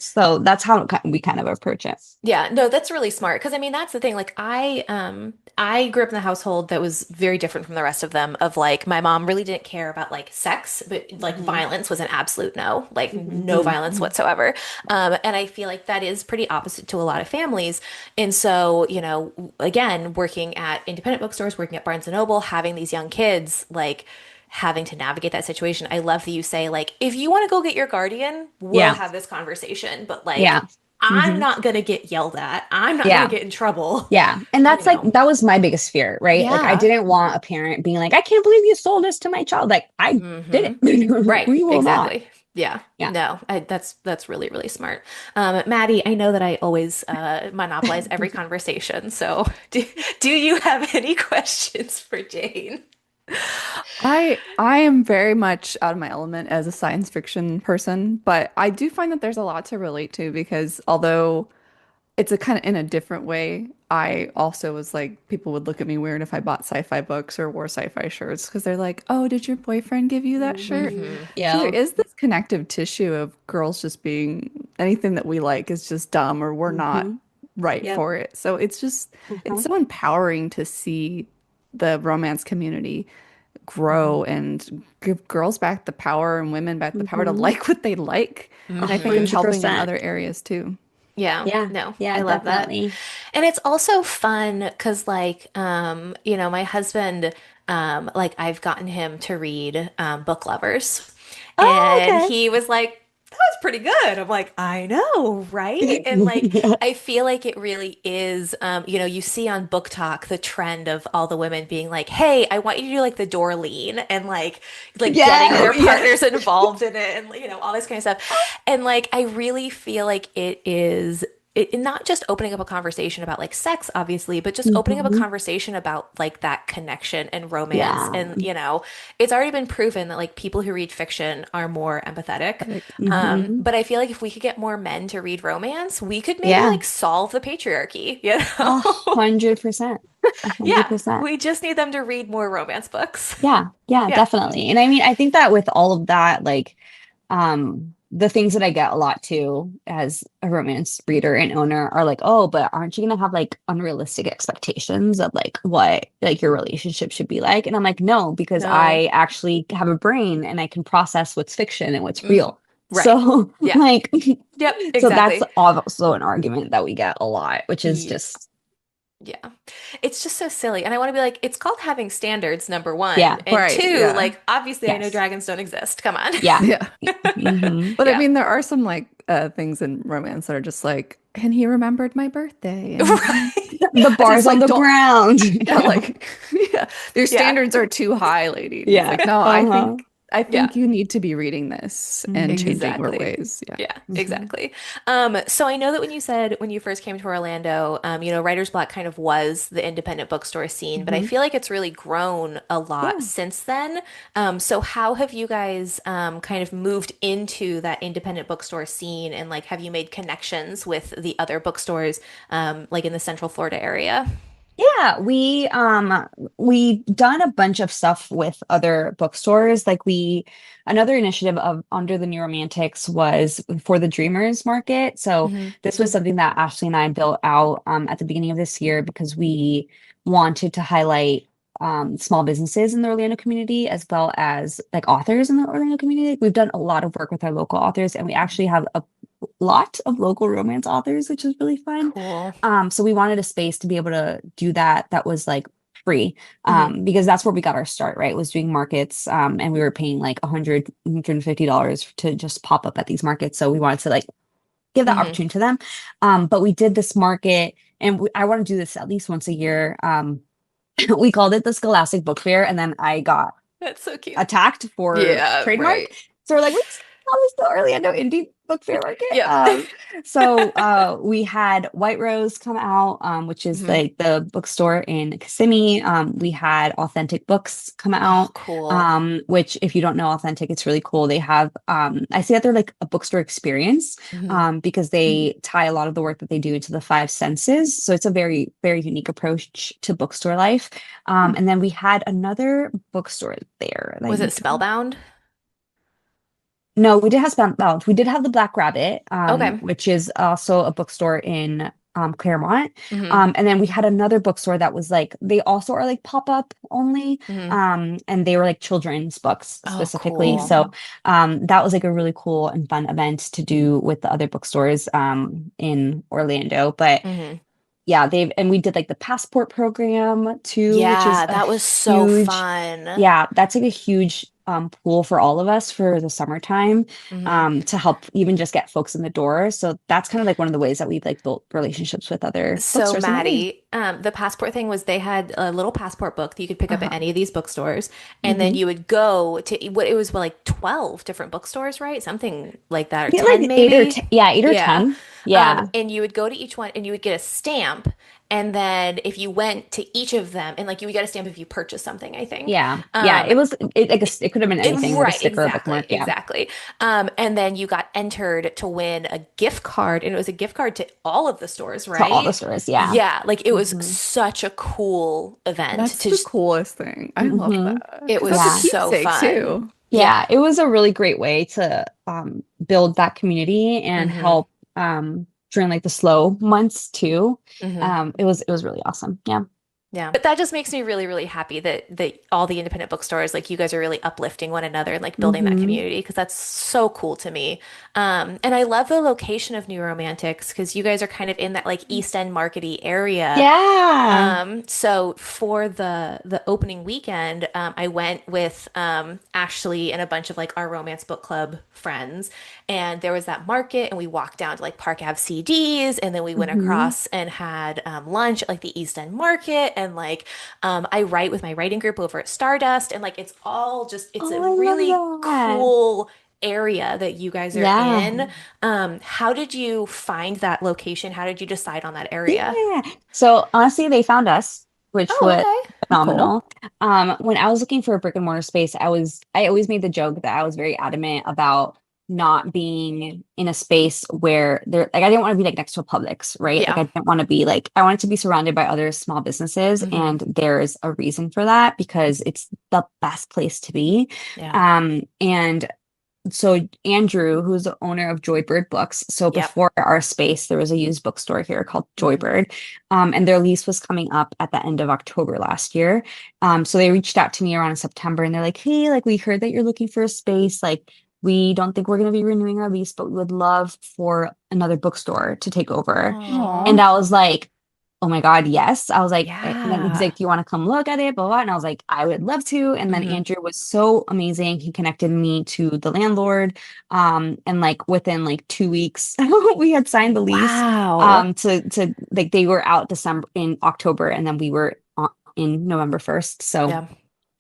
So that's how we kind of approach it. Yeah, no, that's really smart because I mean that's the thing. Like I grew up in a household that was very different from the rest of them of like my mom really didn't care about like sex, but like Mhm. violence was an absolute no, like no Mhm. violence whatsoever. And I feel like that is pretty opposite to a lot of families. And so, you know, again, working at independent bookstores, working at Barnes and Noble, having these young kids like having to navigate that situation. I love that you say like if you want to go get your guardian, we'll Yeah. have this conversation, but like Yeah. I'm Hmm. not gonna get yelled at. I'm not gonna Yeah. get in trouble. Yeah. And You that's like, know. that was my biggest fear, right? Like, I Yeah. didn't want a parent being like, I can't believe you sold this to my child. Like, I did Hmm. it. Right. We will not. Exactly. Yeah. Yeah. No, that's really, really smart. Maddie, I know that I always monopolize every conversation. So do you have any questions for Jane? I am very much out of my element as a science fiction person, but I do find that there's a lot to relate to because although it's a kind of in a different way, I also was like people would look at me weird if I bought sci-fi books or wore sci-fi shirts because they're like, "Oh, did your boyfriend give you that shirt?" Hmm. Hmm. So there Yeah. is this connective tissue of girls just being anything that we like is just dumb or we're not Hmm. right Yep. for it. So it's just it's Uh-huh. so empowering to see the romance community Hmm. grow and give girls back the power and women back the power to Hmm. like what they like. A And I think it's Hmm. helping in 100%. other areas too. Yeah, Yeah. no, Yeah, I love that. definitely. And it's also fun because like you know, my husband like I've gotten him to read Book Lovers. Oh, And okay. he was like, that was pretty good. I'm like, I know, right? And like Yeah. I feel like it really is you know, you see on Book Talk the trend of all the women being like, "Hey, I want you to do like the Dorleen," and like getting Yeah. their Yeah. partners involved in it and you know, all this kind of stuff. And like I really feel like it is not just opening up a conversation about like sex, obviously, but just opening up a Hmm. conversation about like that connection and romance. Yeah. And, you know, it's already been proven that like people who read fiction are more empathetic. Like, Hmm. But I feel like if we could get more men to read romance, we could maybe Yeah. like solve the patriarchy, you 100%. a hundred Yeah, percent. we just need them to read more romance books. Yeah, yeah, Yeah. definitely. And I mean, I think that with all of that, like, the things that I get a lot too as a romance reader and owner are like, oh, but aren't you gonna have like unrealistic expectations of like what like your relationship should be like? And I'm like, no, because No. I actually have a brain and I can process what's fiction and what's Hmm. real. Right. So Yeah. like, Yep. so that's Exactly. also an argument that we get a lot, which is Ye- just, Yeah. It's just so silly. And I want to be like, it's called having standards, number one. yeah, And right, two, yeah. like, obviously, I know yes, dragons don't exist. Come on. yeah. Yeah. Hmm. But I Yeah. mean, there are some like things in romance that are just like, and he remembered my birthday, and Right. The I just bars on like the don't. ground. Yeah, like yeah, their Yeah. standards are too high, lady. And it's Yeah. like, no, Uh-huh. I Yeah. think you need to be reading this and Hmm. changing your Exactly. ways. Yeah. Yeah, Hmm. exactly. So I know that when you said when you first came to Orlando, you know, Writer's Block kind of was the independent bookstore scene, but I Hmm. feel like it's really grown a lot Yeah. since then. So how have you guys kind of moved into that independent bookstore scene and like have you made connections with the other bookstores like in the Central Florida area? Yeah, we done a bunch of stuff with other bookstores. Like we another initiative of under the New Romantics was for the Dreamers Market. So Hmm. this was something that Ashley and I built out at the beginning of this year because we wanted to highlight small businesses in the Orlando community as well as like authors in the Orlando community. We've done a lot of work with our local authors, and we actually have a lot of local romance authors, which is really fun. Cool. So we wanted a space to be able to do that that was like free, Hmm. because that's where we got our start, right? Was doing markets, and we were paying like $150 to just pop up at these markets. So we wanted to like give that Hmm. opportunity to them. But we did this market, and I want to do this at least once a year. We called it the Scholastic Book Fair, and then I got That's so cute. attacked for Yeah, trademark. right. So we're like, we just call this the Orlando Indie Book Fair Market. Yep. We had White Rose come out, which is Mhm. like the bookstore in Kissimmee. We had Authentic Books come Oh, out, cool. which if you don't know Authentic, it's really cool. They have, I see that they're like a bookstore experience, Hmm. because Mhm. they tie a lot of the work that they do into the five senses. So it's a very, very unique approach to bookstore life. Hmm. And then we had another bookstore there. Was it Spellbound? No, we did have Spellbound. We did have the Black Rabbit, Okay. which is also a bookstore in Claremont. Hmm. And then we had another bookstore that was like they also are like pop-up only. Hmm. And they were like children's books Oh, specifically. cool. So Mhm. that was like a really cool and fun event to do with the other bookstores in Orlando. But Hmm. yeah, and we did like the passport program too, which is Yeah, a that was so huge, fun. yeah, that's like a huge pool for all of us for the summertime, Hmm. to help even just get folks in the door. So that's kind of like one of the ways that we've like built relationships with other So, bookstores in the area. Maddie, the passport thing was they had a little passport book that you could pick up at Uh-huh. any of these bookstores, and then Hmm. you would go to what it was like 12 different bookstores, right? Something like that, or Yeah, 10 like eight or maybe. ten, yeah, eight or Yeah. 10. Yeah. And you would go to each one and you would get a stamp. And then if you went to each of them, and like you would get a stamp if you purchased something, I think. Yeah. Yeah. Um, It could have been anything, like a right, sticker or exactly, bookmark. Yeah. exactly. And then you got entered to win a gift card, and it was a gift card to all of the stores, To all the right? stores. Yeah. Yeah, like it was Hmm. such a cool event That's to the just, coolest thing. I love Hmm. that it because was that's a Yeah. so keepsake fun. too. Yeah. Yeah, it was a really great way to build that community and Hmm. help during like the slow months too. Hmm. It was really awesome. Yeah. Yeah. But that just makes me really, really happy that all the independent bookstores, like you guys are really uplifting one another and like building that Hmm. community because that's so cool to me. And I love the location of New Romantics because you guys are kind of in that like East End markety area. Yeah. So for the opening weekend, I went with Ashley and a bunch of like our romance book club friends, and there was that market, and we walked down to like Park Ave CDs, and then we went Hmm. across and had lunch at like the East End Market, and like I write with my writing group over at Stardust, and like it's all just it's a Oh, I really love that. cool area that you guys are Yeah. in. How did you find that location? How did you decide on that area? Yeah. So honestly, they found us, which Oh, was okay. Cool. phenomenal. When I was looking for a brick and mortar space, I always made the joke that I was very adamant about not being in a space where there like I didn't want to be like next to a Publix, right? Like Yeah. I didn't want to be like I wanted to be surrounded by other small businesses, Hmm. and there's a reason for that because it's the best place to be. Yeah. And so Andrew, who's the owner of Joybird Books, so Yep. before our space, there was a used bookstore here called Hmm. Joybird, and their lease was coming up at the end of October last year. So they reached out to me around September, and they're like, "Hey, like we heard that you're looking for a space. Like we don't think we're going to be renewing our lease, but we would love for another bookstore to take over." Aw. And Oh, I was like, oh my God, yes. I was like, and then he's yeah. like, do you want to come look at it? Blah, blah. And I was like, I would love to. And then Hmm. Andrew was so amazing. He connected me to the landlord. And like within like 2 weeks, we had signed the lease. Wow. To like they were out December in October, and then we were in November 1st. So Yeah.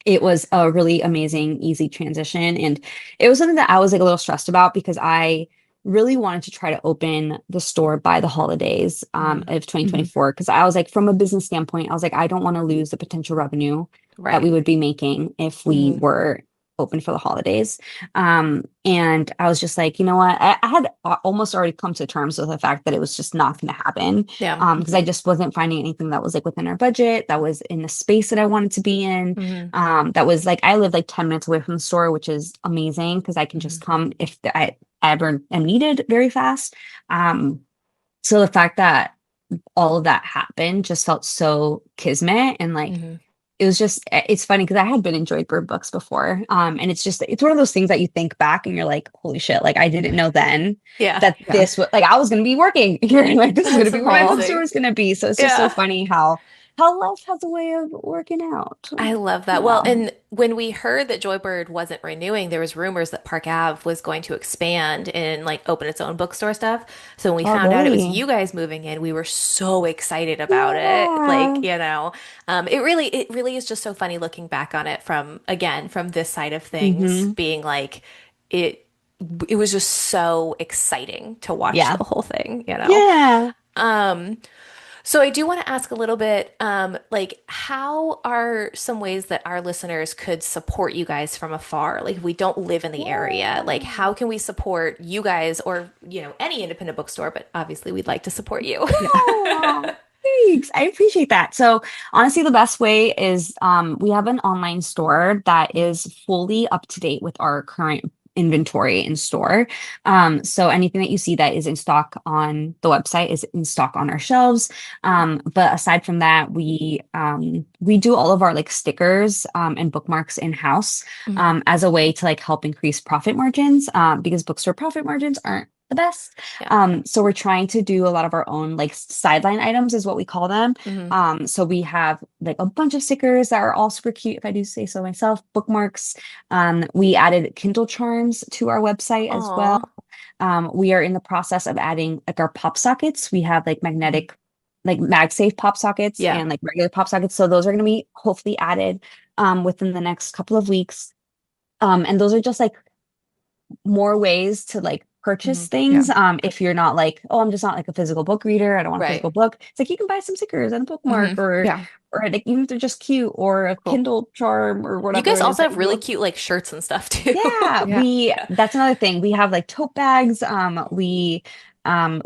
it was a really amazing, easy transition. And it was something that I was like a little stressed about because I really wanted to try to open the store by the holidays Hmm. of Mhm. 2024. Because I was like, from a business standpoint, I was like, I don't want to lose the potential revenue that we Right. would be making if we Hmm. were open for the holidays. And I was just like, you know what? I had almost already come to terms with the fact that it was just not going to happen Yeah. because I just wasn't finding anything that was like within our budget, that was in the space that I wanted to be in. Hmm. That was like I live like 10 minutes away from the store, which is amazing because I can Hmm. just come if I ever am needed very fast. Um, so the fact that all of that happened just felt so kismet and like Hmm. it was just it's funny because I had been enjoyed bird books before. And it's one of those things that you think back and you're like, holy shit, like I didn't know then Yeah. that Yeah. this was like I was gonna be working here. Like this is gonna That's be where my Aw. bookstore amazing. is gonna be. So it's just so Yeah. funny how life has a way of working out. I love that. Well, Yeah. and when we heard that Joybird wasn't renewing, there was rumors that Park Ave was going to expand and like open its own bookstore stuff. So when we Oh found out it was really? you guys moving in, we were so excited about it. Yeah. Like, it really is just so funny looking back on it from again from this side of things, Hmm. being like it it was just so exciting to watch Yeah. the whole thing, you know? Yeah. Um, so I do want to ask a little bit, like how are some ways that our listeners could support you guys from afar? Like if we don't live in the area, like how can we support you guys or, any independent bookstore, but obviously we'd like to support you. Yeah. Oh, thanks. I appreciate that. So honestly, the best way is we have an online store that is fully up to date with our current inventory in store. So anything that you see that is in stock on the website is in stock on our shelves. But aside from that, we do all of our like stickers and bookmarks in-house Mhm. as a way to like help increase profit margins because bookstore profit margins aren't the best. Yeah. So we're trying to do a lot of our own like sideline items is what we call them. Hmm. So we have like a bunch of stickers that are all super cute, if I do say so myself, bookmarks. We added Kindle charms to our website as well. Aw. We are in the process of adding like our pop sockets. We have like Mhm. magnetic, like MagSafe pop sockets Yeah. and like regular pop sockets. So those are going to be hopefully added within the next couple of weeks. And those are just like more ways to like purchase Hmm. Yeah. things. If you're not like, oh, I'm just not like a physical book reader, I don't want a Right. physical book. It's like you can buy some stickers and a bookmark Hmm. Yeah. or like even if they're just cute or a Cool. Kindle charm or You whatever guys it is also that have really you cute like shirts and stuff too. yeah, Yeah. Yeah. that's another thing. We have like tote bags.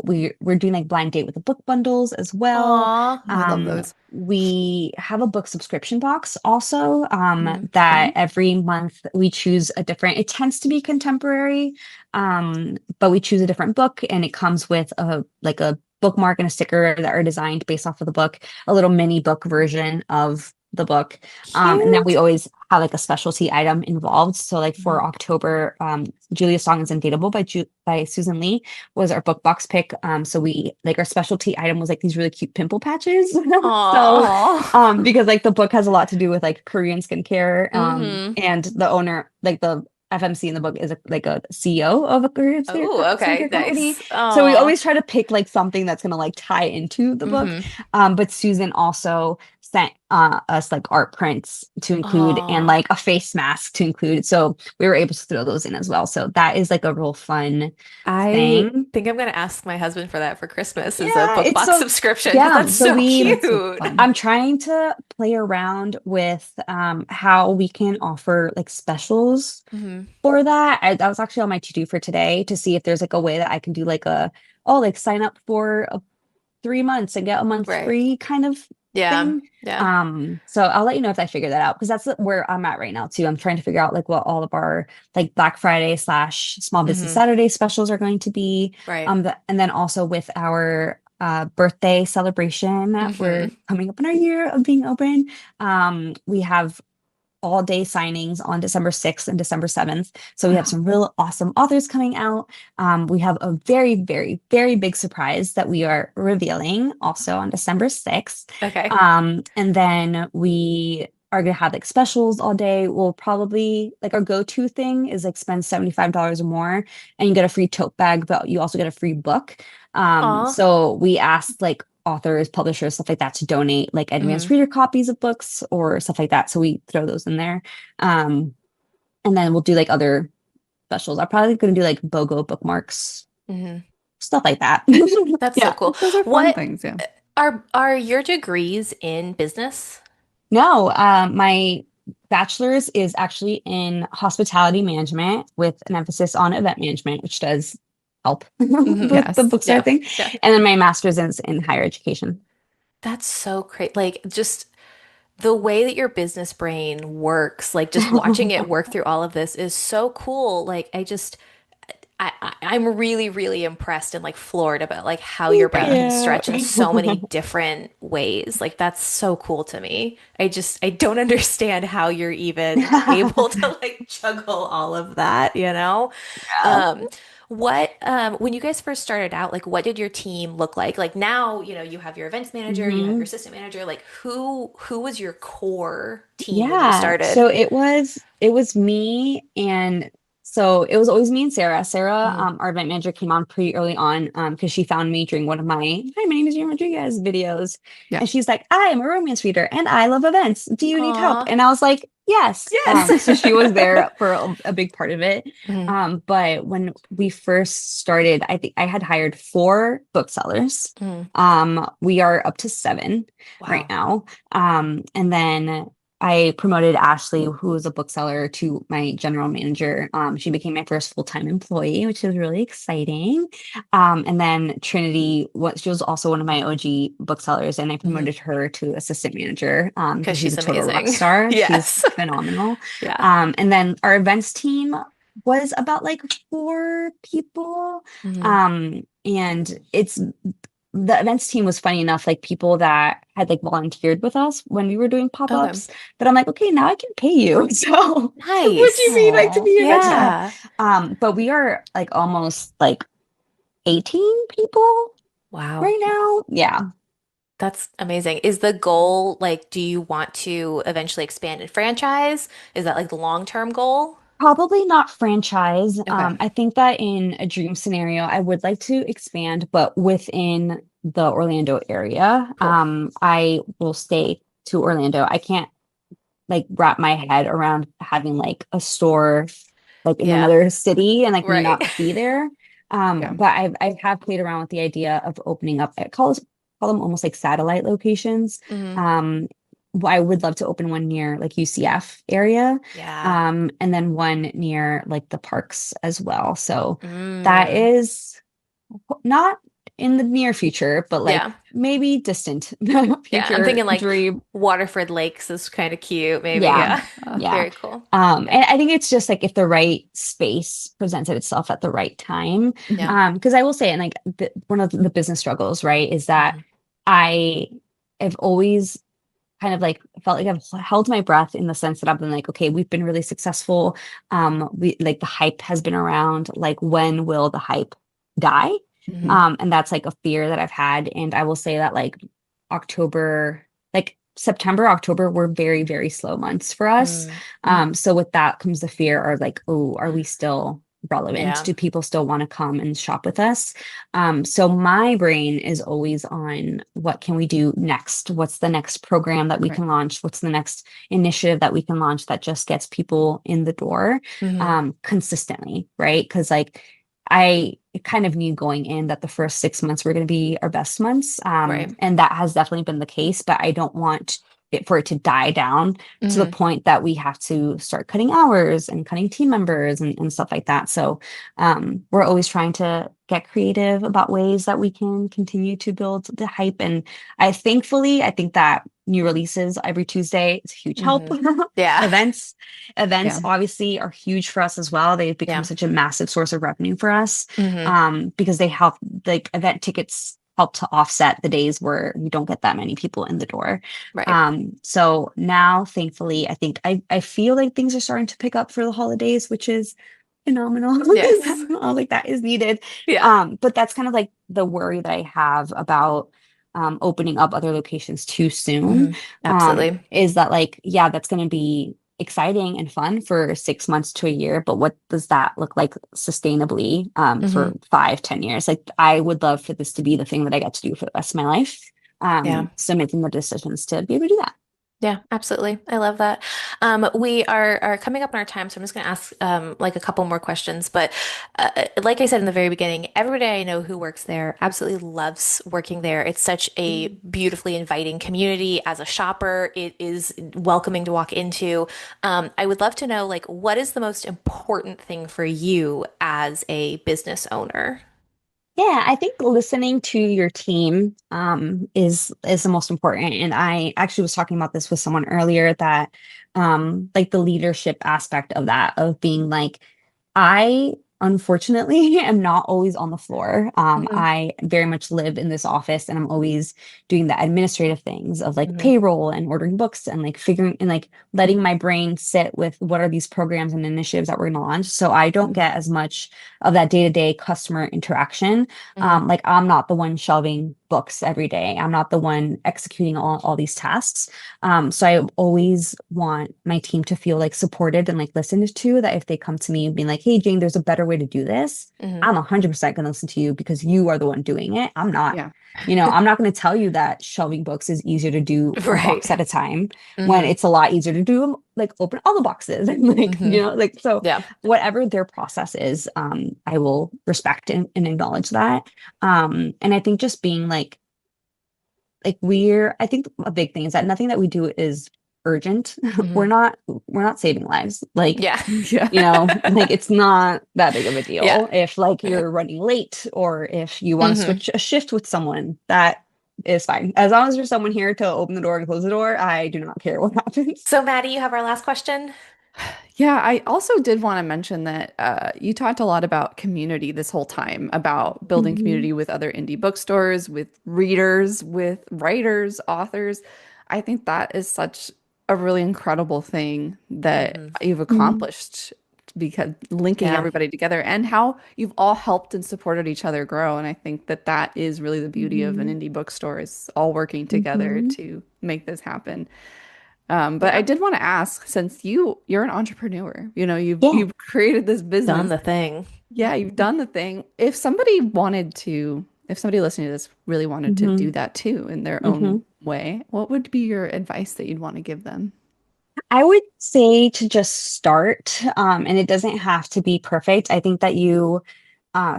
We're doing like blind date with the book bundles as well. Aw. Oh, I love those. We have a book subscription box also, that Fun. every month we choose a different, it tends to be contemporary, but we choose a different book and it comes with a bookmark and a sticker that are designed based off of the book, a little mini book version of the book. And then we Cute. always have like a specialty item involved. So like for Mhm. October, Julia's Song is Undateable by Susan Lee was our book box pick. So we like our specialty item was like these really cute pimple patches. So Aw. Aw. because like the book has a lot to do with like Korean skincare. Hmm. And the owner, like the FMC in the book is like a CEO of a Korean Oh, okay. skincare company. Nice. So we Aw. always try to pick like something that's gonna like tie into the book. Hmm. But Susan also sent us like art prints to include and Aw. like a face mask to include. So we were able to throw those in as well. So that is like a real fun I thing. think I'm gonna ask my husband for that for Christmas as a Yeah, book it's box so subscription because yeah. that's So so we That's so cute. fun. I'm trying to play around with how we can offer like specials Hmm. for that. That was actually on my to-do for today to see if there's like a way that I can do like like sign up for 3 months and get a month Right. free kind of Yeah. thing. Yeah. So I'll let you know if I figure that out because that's where I'm at right now too. I'm trying to figure out like what all of our like Black Friday slash Small Business Hmm. Saturday specials are going to be. Right. And then also with our birthday celebration that we're Hmm. coming up in our year of being open. We have all day signings on December 6th and December 7th. So we have Wow. some real awesome authors coming out. We have a very, very, very big surprise that we are revealing also on December 6th. Okay. And then we are going to have like specials all day. We'll probably like our go-to thing is like spend $75 or more and you get a free tote bag, but you also get a free book. Aw. So we asked like authors, publishers, stuff like that to donate like advanced Hmm. reader copies of books or stuff like that. So we throw those in there. Um, and then we'll do like other specials. I'm probably going to do like BOGO bookmarks, Hmm. stuff like that. That's so Yeah. cool. Those are fun What things. Yeah. are your degrees in business? No, my bachelor's is actually in hospitality management with an emphasis on event management, which does help Hmm. with the Yes. bookstore Yeah. thing. Yeah. And then my master's is in higher education. That's so great. Like just the way that your business brain works, like just watching it work through all of this is so cool. Like I'm really, really impressed and like floored about like how your Thank brain can you. stretch in so many different ways. Like that's so cool to me. I don't understand how you're even able to like juggle all of that, you know? Yeah. Um, when you guys first started out, like what did your team look like? Like now, you have your events manager, you have your Mhm. assistant manager. Like who was your core team when you Yeah. started? So it was me and so it was always me and Sarah. Sarah, Mhm. our event manager, came on pretty early on because she found me during one of my "Hi, my name is Jen Rodriguez" videos. Yeah. And she's like, I am a romance reader and I love events. Do you need help? Aw. And I was like, Yes. Yes. So she was there for a big part of it. Hmm. But when we first started, I think I had hired 4 booksellers. Hmm. We are up to 7 right Wow. now. And then I promoted Ashley, who is a bookseller, to my general manager. She became my first full-time employee, which is really exciting. And then Trinity, she was also one of my OG booksellers, and I Hmm. promoted her to assistant manager Because because she's she's a total rock amazing. star. She's Yes. phenomenal. Yeah. And then our events team was about like 4 people. Hmm. And it's the events team was funny enough, like people that had like volunteered with us when we were doing Okay. pop-ups, that I'm like, okay, now I can pay you. So would you Nice. be like to Oh, be events rep? Yeah. But we are like almost like 18 people Wow. right now. Yeah. That's amazing. Is the goal like, do you want to eventually expand and franchise? Is that like the long-term goal? Probably not franchise. Okay. I think that in a dream scenario, I would like to expand, but within the Orlando area. Cool. I will stay to Orlando. I can't like wrap my head around having like a store like in Yeah. another city and like me Right. not be there. yeah. But I have played around with the idea of opening up, I call them almost like satellite locations. Hmm. Um, I would love to open one near like UCF area, Yeah. and then one near like the parks as well. So that Mm. is not in the near future, but like Yeah. maybe distant Yeah. I'm future thinking like dream. Waterford Lakes is kind of cute, maybe. Yeah. Yeah. Yeah. Very cool. And I think it's just like if the right space presented itself at the right time. Yeah. Because I will say, and like one of the business struggles, right, is that Hmm. I have always kind of like felt like I've held my breath in the sense that I've been like, okay, we've been really successful. We like the hype has been around. Like, when will the hype die? Hmm. And that's like a fear that I've had. And I will say that like October, like September, October were very, very slow months for us. Mm. So with that comes the fear of like, oh, are we still relevant? Yeah. Do people still want to come and shop with us? So my brain is always on what can we do next? What's the next program that we Right. can launch? What's the next initiative that we can launch that just gets people in the door Hmm. consistently, right? Because like I kind of knew going in that the first 6 months were going to be our best months. Right. And that has definitely been the case, but I don't want it for it to die down to the Hmm. point that we have to start cutting hours and cutting team members and stuff like that. So we're always trying to get creative about ways that we can continue to build the hype. And I think that new releases every Tuesday is a huge help. Hmm. Yeah. Events, events Yeah. obviously are huge for us as well. They've become Yeah. such a massive source of revenue for us, Hmm. because they help, like event tickets help to offset the days where we don't get that many people in the door. Right. So now, thankfully, I think I feel like things are starting to pick up for the holidays, which is phenomenal. Yes. Like that is needed. Yeah. But that's kind of like the worry that I have about opening up other locations too soon. Hmm. Absolutely. Is that like, yeah, that's going to be exciting and fun for 6 months to a year, but what does that look like sustainably Hmm. for 5, 10 years? Like I would love for this to be the thing that I get to do for the rest of my life. Yeah. So making the decisions to be able to do that. Yeah, absolutely. I love that. We are coming up on our time, so I'm just going to ask like a couple more questions. But like I said in the very beginning, everybody I know who works there absolutely loves working there. It's such a beautifully inviting community. As a shopper, it is welcoming to walk into. I would love to know, like, what is the most important thing for you as a business owner? Yeah, I think listening to your team is the most important. And I actually was talking about this with someone earlier that like the leadership aspect of that, of being like, I unfortunately am not always on the floor. Hmm. I very much live in this office and I'm always doing the administrative things of like Hmm. payroll and ordering books and like figuring and like letting my brain sit with what are these programs and initiatives that we're going to launch. So I don't Hmm. get as much of that day-to-day customer interaction. Hmm. Like I'm not the one shelving books every day. I'm not the one executing all these tasks. So I always want my team to feel like supported and like listened to, that if they come to me and being like, hey, Jane, there's a better way to do this. Hmm. I'm 100% going to listen to you because you are the one doing it. I'm not. Yeah. I'm not going to tell you that shelving books is easier to do a Right. box at a time when Hmm. it's a lot easier to do like open all the boxes and like, Mhm. like, so Yeah. whatever their process is, I will respect and acknowledge that. And I think just being I think a big thing is that nothing that we do is urgent. Mhm. We're not saving lives. Like, Yeah. Yeah. like it's not that big of a Yeah. deal if like you're running late or if you want to Mhm. switch a shift with someone, that is fine. As long as there's someone here to open the door and close the door, I do not care what happens. So, Maddie, you have our last question. Yeah, I also did want to mention that you talked a lot about community this whole time, about building Mhm. community with other indie bookstores, with readers, with writers, authors. I think that is such a really incredible thing that Mhm. you've Mhm. accomplished, because linking Yeah. everybody together and how you've all helped and supported each other grow. And I think that that is really the beauty of an Mhm. indie bookstore, is all working together Mhm. to make this happen. But I Yeah. did want to ask, since you're an entrepreneur, Yeah. you've created this Done business. the thing. Yeah, you've done the thing. If somebody listening to this really wanted to do Mhm. that too in their own Mhm. way, what would be your advice that you'd want to give them? I would say to just start, and it doesn't have to be perfect. I think that you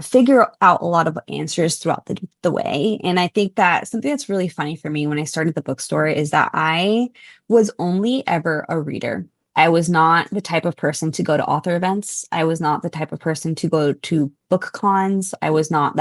figure out a lot of answers throughout the way. And I think that something that's really funny for me when I started the bookstore is that I was only ever a reader. I was not the type of person to go to author events. I was not the type of person to go to book cons. That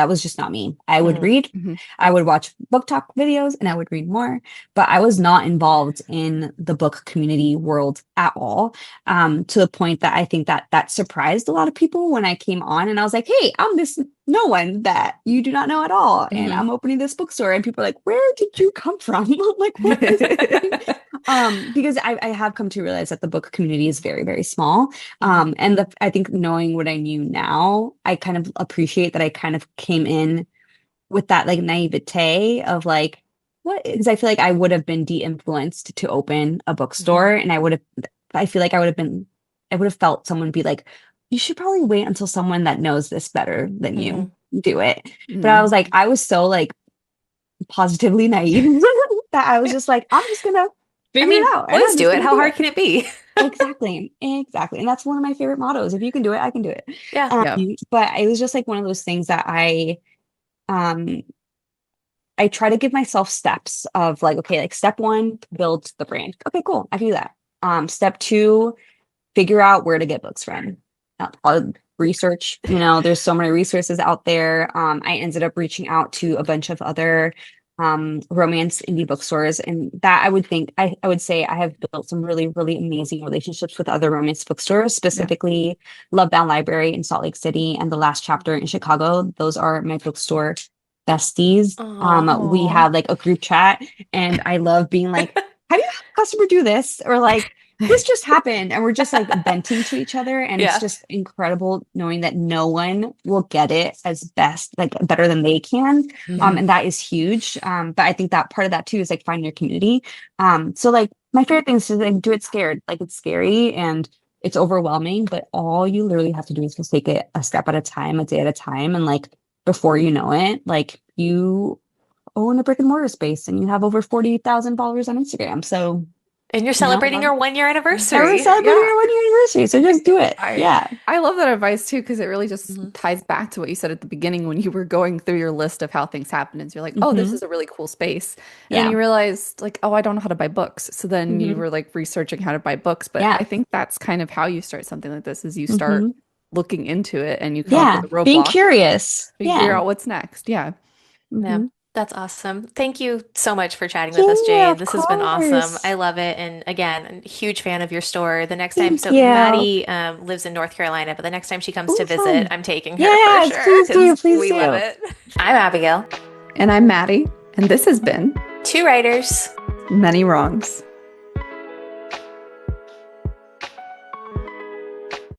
was just not me. I would Mm. read, Hmm. I would watch book talk videos, and I would read more, but I was not involved in the book community world at all, to the point that I think that that surprised a lot of people when I came on and I was like, hey, I'm this no one that you do not know at all. And Hmm. I'm opening this bookstore. And people are like, where did you come from? I'm like, what is happening? Because I have come to realize that the book community is very, very small. Hmm. I think knowing what I knew now, I kind of appreciate that I kind of came in with that like naivete of like, what? Because I feel like I would have been de-influenced to open a bookstore, Hmm. and I feel like I would have felt someone be like, you should probably wait until someone that knows this better than you Hmm. do it. But I was Mm. like, I was so like positively naive that I was just like, I'm just gonna I figure mean, it out and boys I'm do just it. gonna How do hard it. can it be? Exactly. Exactly. And that's one of my favorite mottos. If you can do it, I can do it. Yeah. Um, Yeah. but it was just like one of those things that um I try to give myself steps of like, okay, like step one, build the brand. Okay, cool. I can do that. Step two, figure out where to get books from. Research, there's so many resources out there. I ended up reaching out to a bunch of other romance indie bookstores, and that I would say I have built some really, really amazing relationships with other romance bookstores, Yeah. specifically Love Bound Library in Salt Lake City and The Last Chapter in Chicago. Those are my bookstore besties. Oh. We Aw. have like a group chat, and I love being like, how do you have a customer do this? Or like, this just happened. And we're just like venting to each other. And it's Yeah. just incredible knowing that no one will get it as best, like better than they can. Hmm. And that is huge. But I think that part of that too is like find your community. So like my favorite thing is to like do it scared. Like it's scary and it's overwhelming, but all you literally have to do is just take it a step at a time, a day at a time. And like before you know it, like you own a brick and mortar space and you have over 40,000 followers on Instagram. So, And you're I celebrating love your 1 year and we're anniversary. celebrating Yeah. our 1 year anniversary. So just do it. I Yeah. I love that advice too, because it really just Hmm. ties back to what you said at the beginning when you were going through your list of how things happen. And you're like, oh, this Hmm. is a really cool space. And then Yeah. you realized, like, oh, I don't know how to buy books. So then you Hmm. were like researching how to buy books. But Yeah. I think that's kind of how you start something like this, is you start Hmm. looking into it and you come up with Yeah. a Being roadblock, curious. figure Yeah. out what's next. Yeah. Yeah. Hmm. That's awesome. Thank you so much for chatting with us, Yeah, Jane. of This has been awesome. I course. love it. And again, I'm a huge fan of your store. The next time, Thank so you. Maddie lives in North Carolina, but the next time she comes to Oh, visit, fun. I'm taking her for Yes, sure please do. because Please we love do. it. I'm Abigail. And I'm Maddie, and this has been Two writers. Many Wrongs.